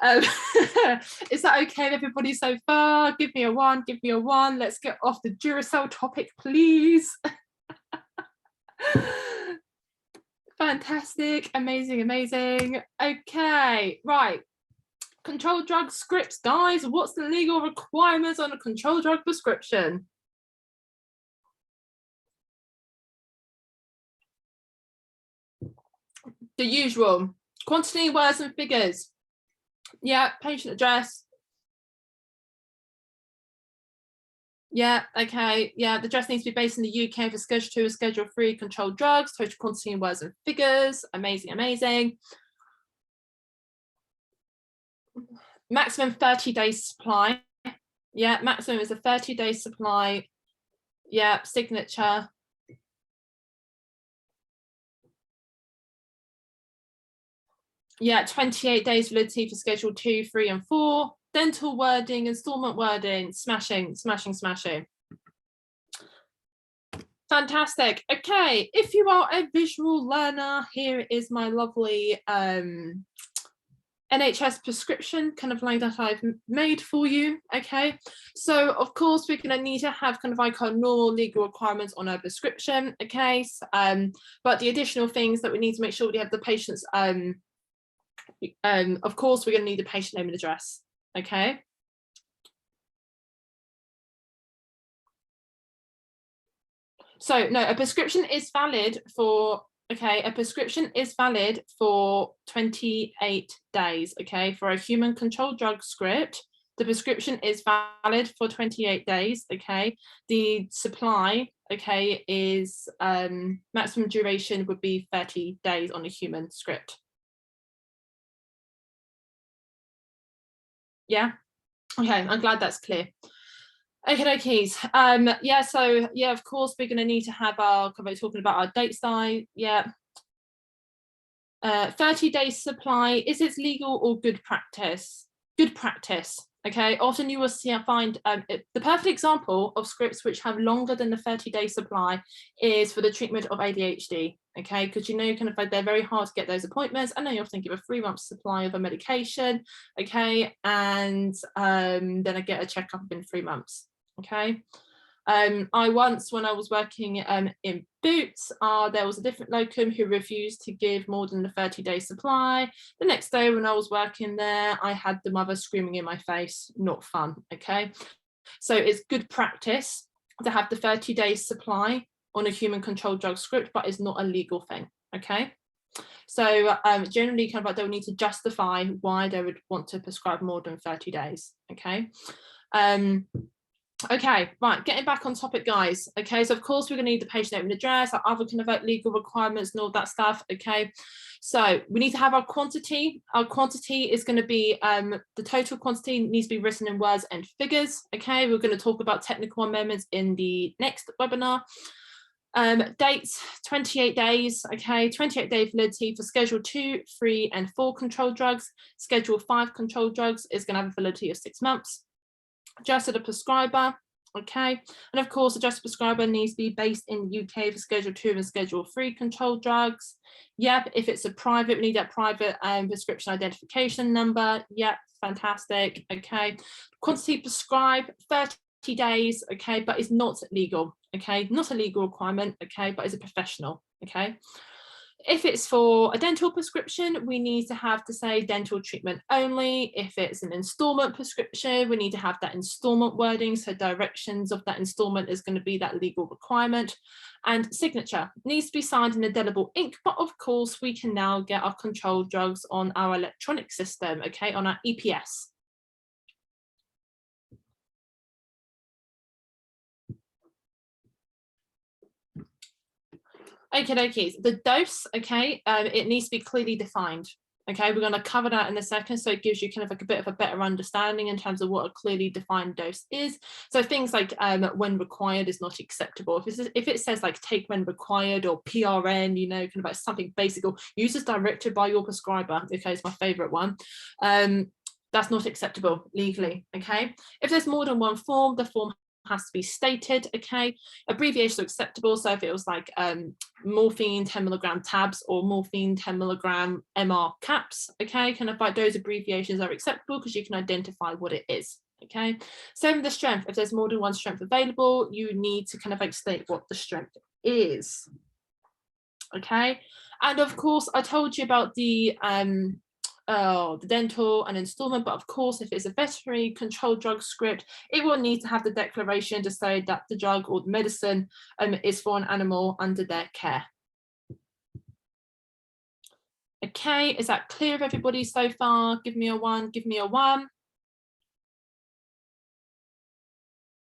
Is that okay with everybody so far? Give me a 1, give me a 1. Let's get off the Duracell topic, please. Fantastic, amazing, amazing. Okay, right. Controlled drug scripts, guys. What's the legal requirements on a controlled drug prescription? The usual quantity, words and figures. Yeah, patient address. Yeah, okay. Yeah, the address needs to be based in the UK for Schedule 2 and Schedule 3 controlled drugs, total quantity in words and figures. Amazing, amazing. Maximum 30-day supply. Yeah, maximum is a 30-day supply. Yeah, signature. Yeah, 28 days validity for Schedule 2, 3 and 4. Dental wording, installment wording, smashing, smashing, smashing. Fantastic. Okay, if you are a visual learner, here is my lovely NHS prescription kind of like that I've made for you. Okay, so of course we're going to need to have kind of like our normal legal requirements on our prescription. Okay, but the additional things that we need to make sure we have the patient's of course we're going to need the patient name and address. Okay. So no, a prescription is valid for, okay, a prescription is valid for 28 days, okay? For a human controlled drug script, the prescription is valid for 28 days, okay? The supply, okay, is maximum duration would be 30 days on a human script. Yeah, okay, I'm glad that's clear. Okay, dokies. Yeah, so yeah, of course we're going to need to have our, talking about our date side. Yeah, 30 days supply. Is it legal or good practice? Good practice. Okay, often you will see, find the perfect example of scripts which have longer than the 30-day supply is for the treatment of ADHD. Okay, because you know, kind of like they're very hard to get those appointments. I know you often give a 3-month supply of a medication. Okay, and then I get a checkup in 3 months. Okay. I once, when I was working in Boots, there was a different locum who refused to give more than the 30-day supply. The next day when I was working there, I had the mother screaming in my face, not fun, okay? So it's good practice to have the 30-day supply on a human controlled drug script, but it's not a legal thing, okay? So generally kind of like they'll need to justify why they would want to prescribe more than 30 days, okay? Okay, right, getting back on topic, guys. Okay, so of course we're going to need the patient name and address, our other kind of legal requirements and all that stuff. Okay, so we need to have our quantity. Our quantity is going to be the total quantity needs to be written in words and figures. Okay, we're going to talk about technical amendments in the next webinar. Dates 28 days. Okay, 28-day validity for schedule 2, 3 and 4 controlled drugs. Schedule 5 controlled drugs is going to have a validity of 6 months. Adjusted a prescriber, okay, and of course adjusted prescriber needs to be based in the UK for schedule 2 and schedule 3 controlled drugs. Yep, if it's a private, we need that private prescription identification number. Yep, fantastic. Okay, quantity prescribed 30 days, okay, but it's not legal. Okay, not a legal requirement. Okay, but it's a professional. Okay. If it's for a dental prescription, we need to have to say dental treatment only. If it's an installment prescription, we need to have that installment wording. So directions of that installment is going to be that legal requirement. And signature needs to be signed in indelible ink. But of course, we can now get our controlled drugs on our electronic system, okay, on our EPS. Okay, the dose, okay, it needs to be clearly defined. Okay, we're going to cover that in a second, so it gives you kind of like a bit of a better understanding in terms of what a clearly defined dose is. So things like when required is not acceptable. If it says like take when required or PRN, you know, kind of like something basic, or use as directed by your prescriber. Okay, it's my favorite one. That's not acceptable legally. Okay, if there's more than one form, the form has to be stated. Okay, abbreviations are acceptable. So if it was like morphine 10 milligram tabs or morphine 10 milligram MR caps, okay, kind of like those abbreviations are acceptable because you can identify what it is. Okay, same with the strength. If there's more than one strength available, you need to kind of like state what the strength is. Okay, and of course I told you about the dental and installment, but of course if it's a veterinary controlled drug script, it will need to have the declaration to say that the drug or the medicine is for an animal under their care. Okay, is that clear of everybody so far? Give me a 1, give me a 1.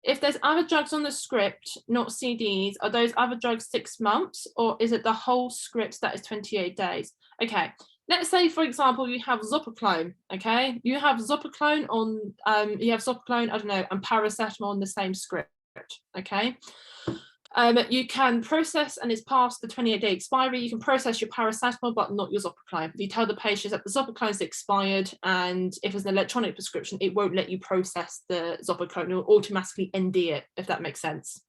If there's other drugs on the script, not CDs, are those other drugs 6 months, or is it the whole script that is 28 days? Okay, let's say, for example, you have Zopiclone, okay? You have Zopiclone on, I don't know, and paracetamol on the same script, okay? You can process, and it's past the 28-day expiry, you can process your paracetamol, but not your Zopiclone. You tell the patient that the Zopiclone is expired, and if it's an electronic prescription, it won't let you process the Zopiclone, it will automatically ND it, if that makes sense.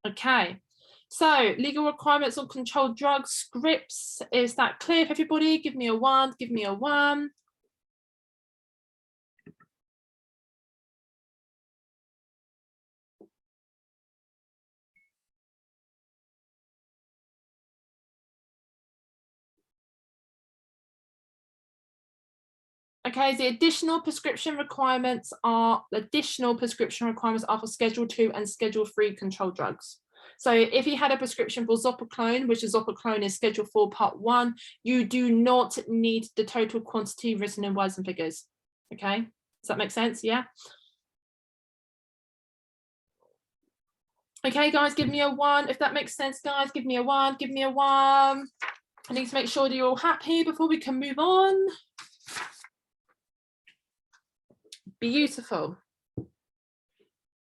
Okay, so legal requirements on controlled drugs, scripts, is that clear for everybody? Give me a 1, give me a 1. Okay, the additional prescription requirements are for Schedule 2 and Schedule 3 controlled drugs. So if you had a prescription for zopiclone, which is zopiclone is Schedule 4 Part 1, you do not need the total quantity written in words and figures. Okay, does that make sense? Yeah. Okay, guys, give me a 1. If that makes sense, guys, give me a 1, give me a 1. I need to make sure that you're all happy before we can move on. Beautiful.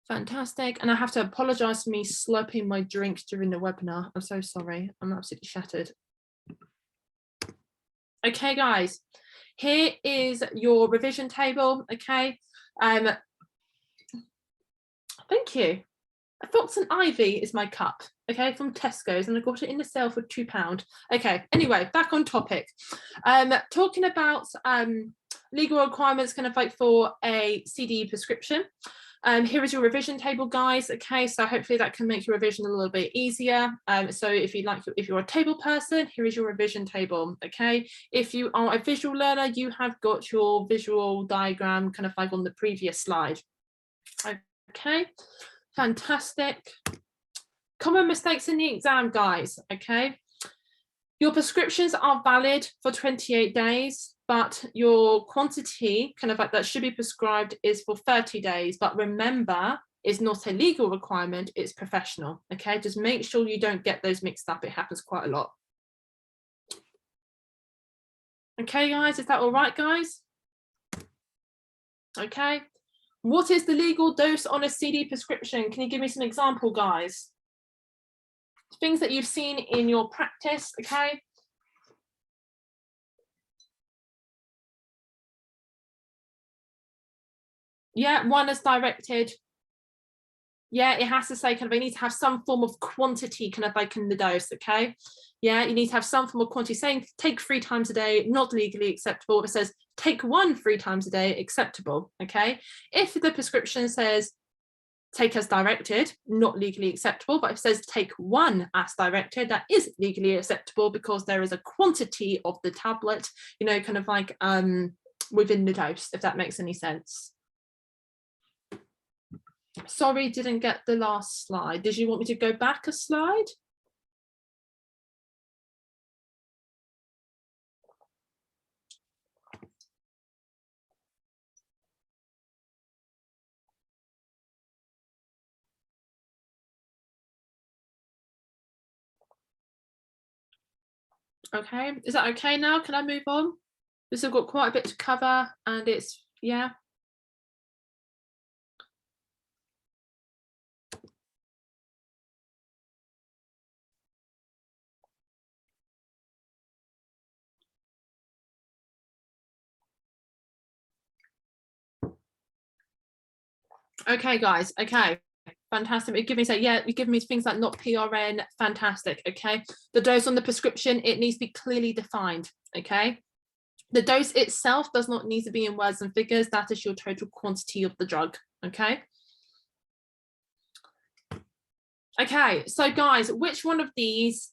Fantastic. And I have to apologize for me slurping my drink during the webinar. I'm so sorry. I'm absolutely shattered. Okay, guys, here is your revision table. Okay. Thank you. Fox and Ivy is my cup, okay, from Tesco's, and I got it in the sale for £2. Okay, anyway, back on topic. Talking about legal requirements kind of like for a CDE prescription. Here is your revision table, guys. Okay, so hopefully that can make your revision a little bit easier. So if you're a table person, here is your revision table. Okay, if you are a visual learner, you have got your visual diagram kind of like on the previous slide. Okay. Fantastic. Common mistakes in the exam, guys. Okay. Your prescriptions are valid for 28 days, but your quantity kind of like that should be prescribed is for 30 days. But remember, it's not a legal requirement, it's professional. Okay, just make sure you don't get those mixed up. It happens quite a lot. Okay, guys, is that all right, guys? Okay. What is the legal dose on a CD prescription? Can you give me some example, guys? Things that you've seen in your practice, okay? Yeah, 1 is directed. Yeah, it has to say kind of, you need to have some form of quantity kind of like in the dose, okay? Yeah, you need to have some form of quantity. Saying take 3 times a day, not legally acceptable. If it says take 1 3 times a day, acceptable, okay? If the prescription says take as directed, not legally acceptable, but if it says take 1 as directed, that is legally acceptable because there is a quantity of the tablet, you know, kind of like within the dose, if that makes any sense. Sorry, didn't get the last slide. Did you want me to go back a slide? Okay, is that okay now? Can I move on? Because I've got quite a bit to cover and it's, yeah. Okay, guys, okay. Fantastic. You give me you give me things like not PRN, fantastic. Okay, the dose on the prescription, it needs to be clearly defined. Okay, the dose itself does not need to be in words and figures. That is your total quantity of the drug. Okay. Okay, so guys, which one of these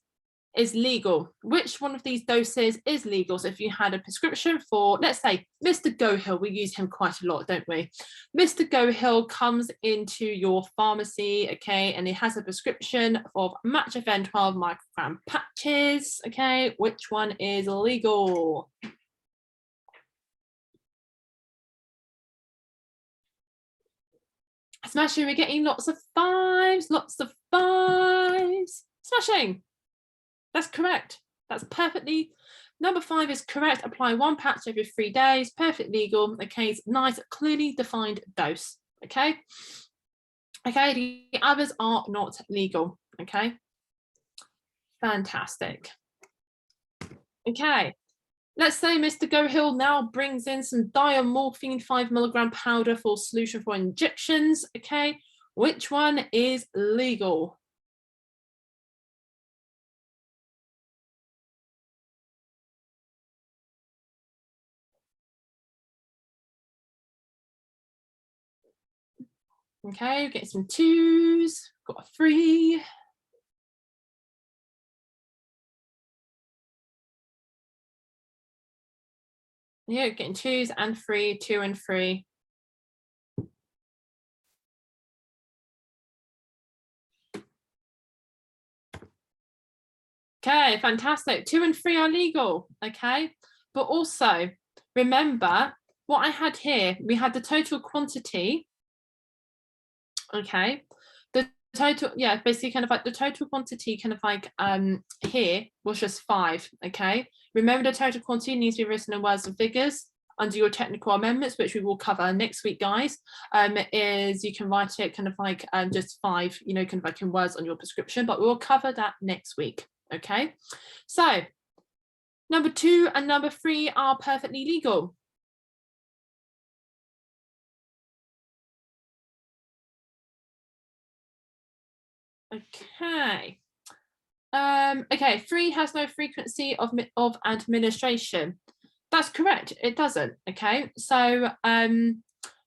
is legal? Which one of these doses is legal? So if you had a prescription for, let's say, Mr. Gohill, we use him quite a lot, don't we? Mr. Gohill comes into your pharmacy, okay, and he has a prescription of Matchafen 12 microgram patches, okay, which one is legal? Smashing, we're getting lots of 5s, lots of 5s. Smashing. That's correct. That's perfectly, number 5 is correct. Apply 1 patch every 3 days, perfect legal. Okay, it's nice, clearly defined dose. Okay. Okay, the others are not legal. Okay. Fantastic. Okay. Let's say Mr. Gohill now brings in some diamorphine 5 milligram powder for solution for injections. Okay, which one is legal? Okay, we're getting some 2s, got a 3. Yeah, getting 2s and 3, 2 and 3. Okay, fantastic. 2 and 3 are legal, okay? But also, remember, what I had here, we had the total quantity, okay? The total, yeah, basically kind of like the total quantity kind of like here was just 5, okay? Remember, the total quantity needs to be written in words and figures under your technical amendments, which we will cover next week, guys. Is you can write it kind of like just 5, you know, kind of like in words on your prescription, but we'll cover that next week, okay? So number 2 and number 3 are perfectly legal. Okay. Okay, 3 has no frequency of administration. That's correct, it doesn't, okay? So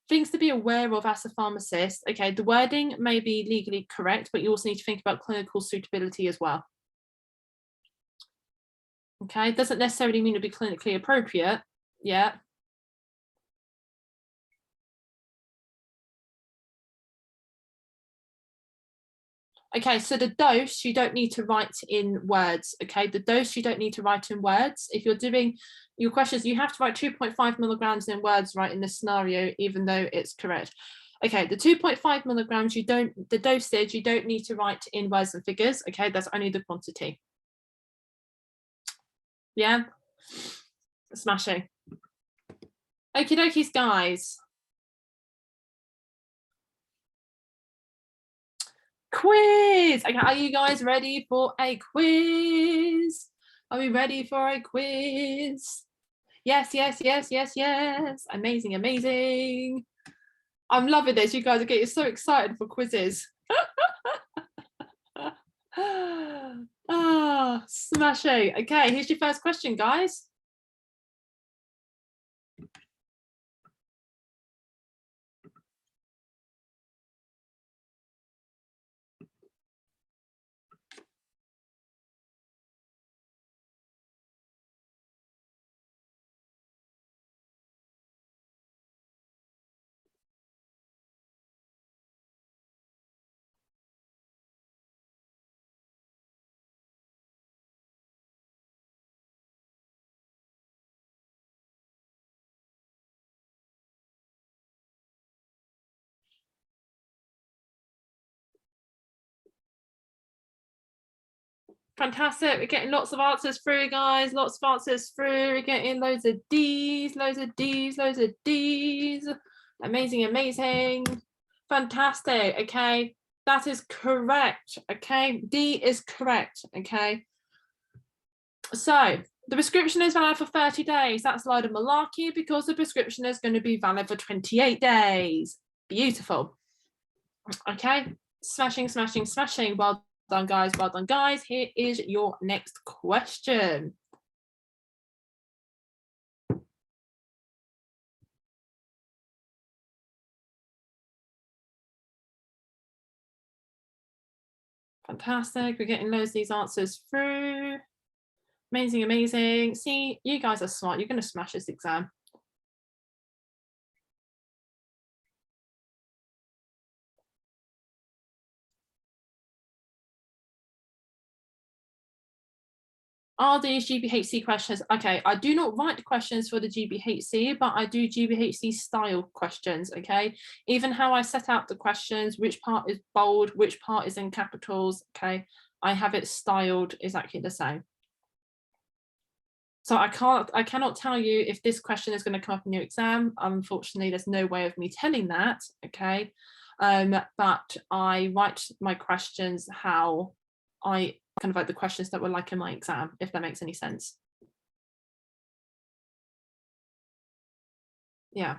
things to be aware of as a pharmacist, okay, the wording may be legally correct, but you also need to think about clinical suitability as well. Okay, doesn't necessarily mean to be clinically appropriate, yeah. Okay, so the dose you don't need to write in words, okay? The dose you don't need to write in words. If you're doing your questions, you have to write 2.5 milligrams in words, right, in this scenario, even though it's correct. Okay, the 2.5 milligrams, the dosage, you don't need to write in words and figures, okay? That's only the quantity. Yeah? Smashing. Okie dokies, guys. Quiz. Okay, are you guys ready for a quiz? Are we ready for a quiz? Yes, yes, yes, yes, yes. Amazing, amazing. I'm loving this. You guys are getting so excited for quizzes. Ah, smashing. Okay, here's your first question, guys. Fantastic. We're getting lots of answers through, guys. Lots of answers through. We're getting loads of D's, loads of D's, loads of D's. Amazing, amazing. Fantastic. Okay. That is correct. Okay. D is correct. Okay. So the prescription is valid for 30 days. That's a load of malarkey because the prescription is going to be valid for 28 days. Beautiful. Okay. Smashing, smashing, smashing. Well done, guys. Well done, guys. Here is your next question. Fantastic. We're getting loads of these answers through. Amazing, amazing. See, you guys are smart. You're going to smash this exam. Are these GBHC questions? Okay, I do not write questions for the GBHC, but I do GBHC style questions, okay? Even how I set out the questions, which part is bold, which part is in capitals, okay? I have it styled exactly the same. So I cannot tell you if this question is going to come up in your exam. Unfortunately, there's no way of me telling that, okay? But I write my questions how I kind of like the questions that were like in my exam, if that makes any sense. Yeah.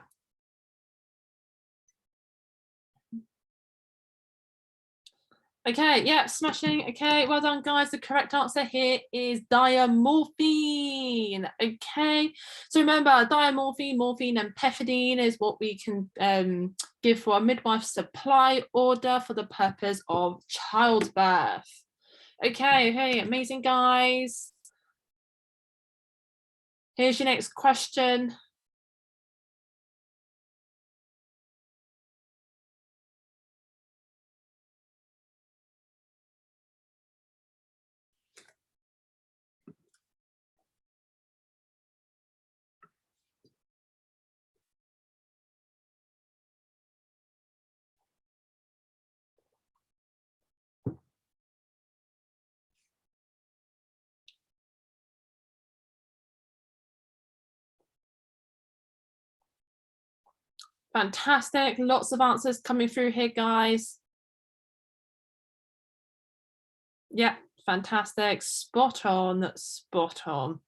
Okay, yeah, smashing. Okay, well done, guys. The correct answer here is diamorphine. Okay, so remember, diamorphine, morphine, and pethidine is what we can give for a midwife supply order for the purpose of childbirth. Okay, amazing, guys. Here's your next question. Fantastic, lots of answers coming through here, guys. Yeah, fantastic, spot on, spot on.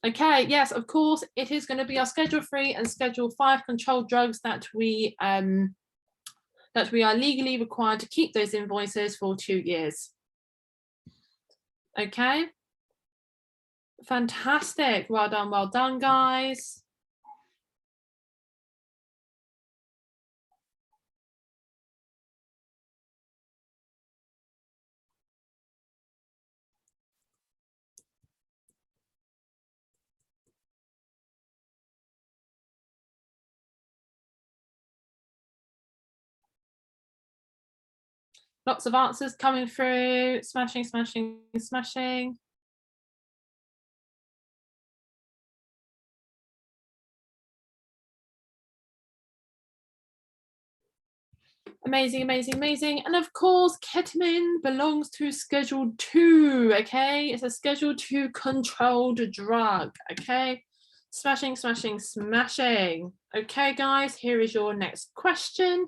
Okay, yes, of course, it is going to be our Schedule 3 and Schedule 5 controlled drugs that we are legally required to keep those invoices for 2 years. Okay, fantastic, well done, guys. Lots of answers coming through, smashing, smashing, smashing. Amazing, amazing, amazing. And of course, ketamine belongs to Schedule 2, okay? It's a Schedule 2 controlled drug, okay? Smashing, smashing, smashing. Okay, guys, here is your next question.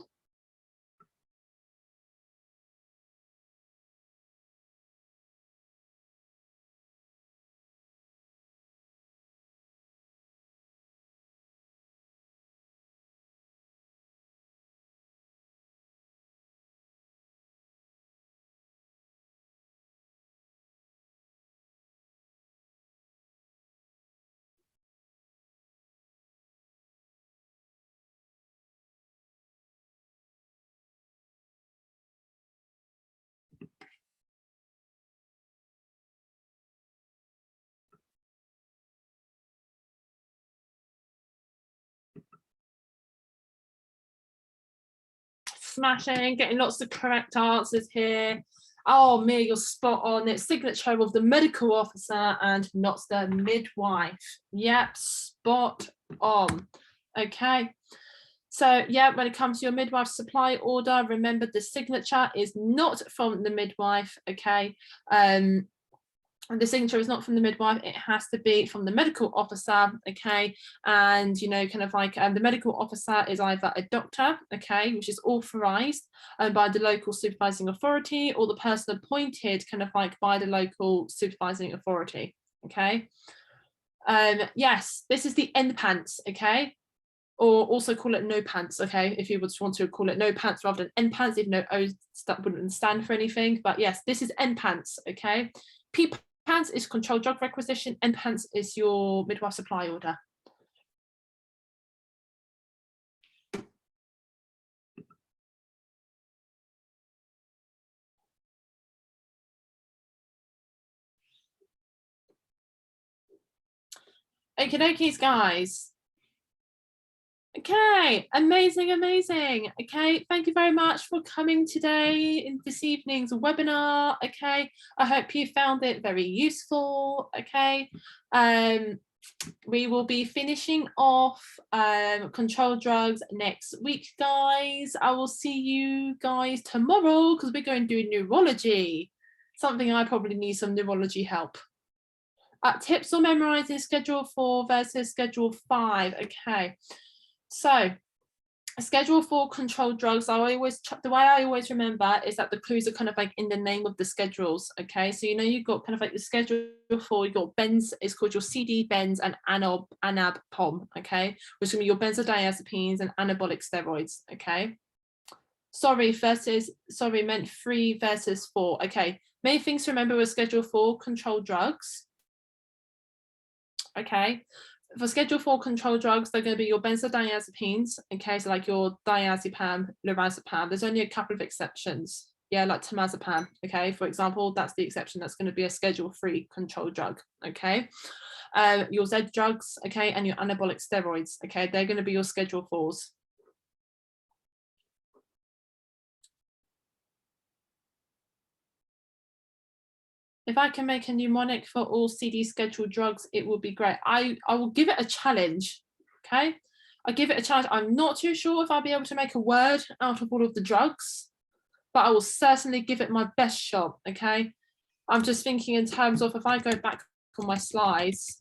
Smashing, getting lots of correct answers here. Oh, Mia, you're spot on. It's signature of the medical officer and not the midwife. Yep, spot on. Okay. So yeah, when it comes to your midwife supply order, remember the signature is not from the midwife, okay? And the signature is not from the midwife, it has to be from the medical officer, okay? And, you know, kind of like the medical officer is either a doctor, okay, which is authorized by the local supervising authority, or the person appointed kind of like by the local supervising authority, okay? Yes, this is the end pants, okay? Or also call it no pants, okay, if you would want to call it no pants rather than end pants, even though O wouldn't stand for anything. But yes, this is end pants, okay. P pants is controlled drug requisition, end pants is your midwife supply order. Okie dokies, guys. Okay, amazing, amazing. Okay, thank you very much for coming today in this evening's webinar. Okay, I hope you found it very useful. Okay, we will be finishing off controlled drugs next week, guys. I will see you guys tomorrow because we're going to do neurology, something I probably need some neurology help. Tips on memorizing Schedule 4 versus Schedule 5. Okay, so Schedule 4 controlled drugs, the way I always remember is that the clues are kind of like in the name of the schedules, okay? So, you know, you've got kind of like the Schedule 4, you've got Benz, it's called your CD, Benz, and Anab, POM, okay? Which is going to be your benzodiazepines and anabolic steroids, okay? Sorry, meant 3 versus 4. Okay, main things to remember with Schedule 4, controlled drugs. Okay, for Schedule 4 controlled drugs, they're going to be your benzodiazepines. Okay, so like your diazepam, lorazepam. There's only a couple of exceptions. Yeah, like temazepam. Okay, for example, that's the exception. That's going to be a Schedule 3 controlled drug. Okay, your Z drugs. Okay, and your anabolic steroids. Okay, they're going to be your Schedule 4s. If I can make a mnemonic for all CD scheduled drugs, it would be great. I will give it a challenge. Okay, I give it a challenge. I'm not too sure if I'll be able to make a word out of all of the drugs, but I will certainly give it my best shot. Okay, I'm just thinking in terms of if I go back on my slides.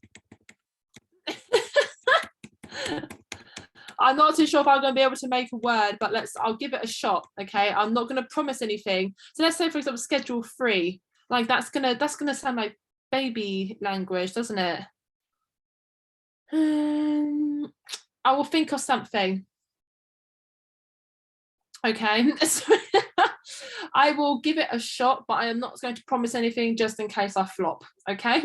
I'm not too sure if I'm going to be able to make a word, but I'll give it a shot. Okay, I'm not going to promise anything. So let's say, for example, Schedule 3. Like that's gonna sound like baby language, doesn't it? I will think of something. Okay, so I will give it a shot, but I am not going to promise anything just in case I flop. Okay.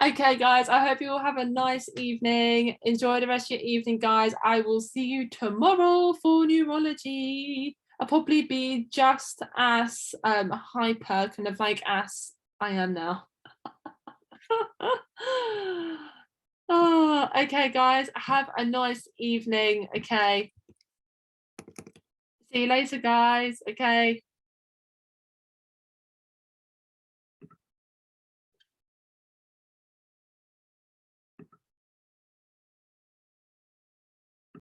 Okay, guys, I hope you all have a nice evening. Enjoy the rest of your evening, guys. I will see you tomorrow for neurology. I'll probably be just as hyper, kind of like as I am now. Oh, okay, guys, have a nice evening. Okay, see you later, guys. Okay.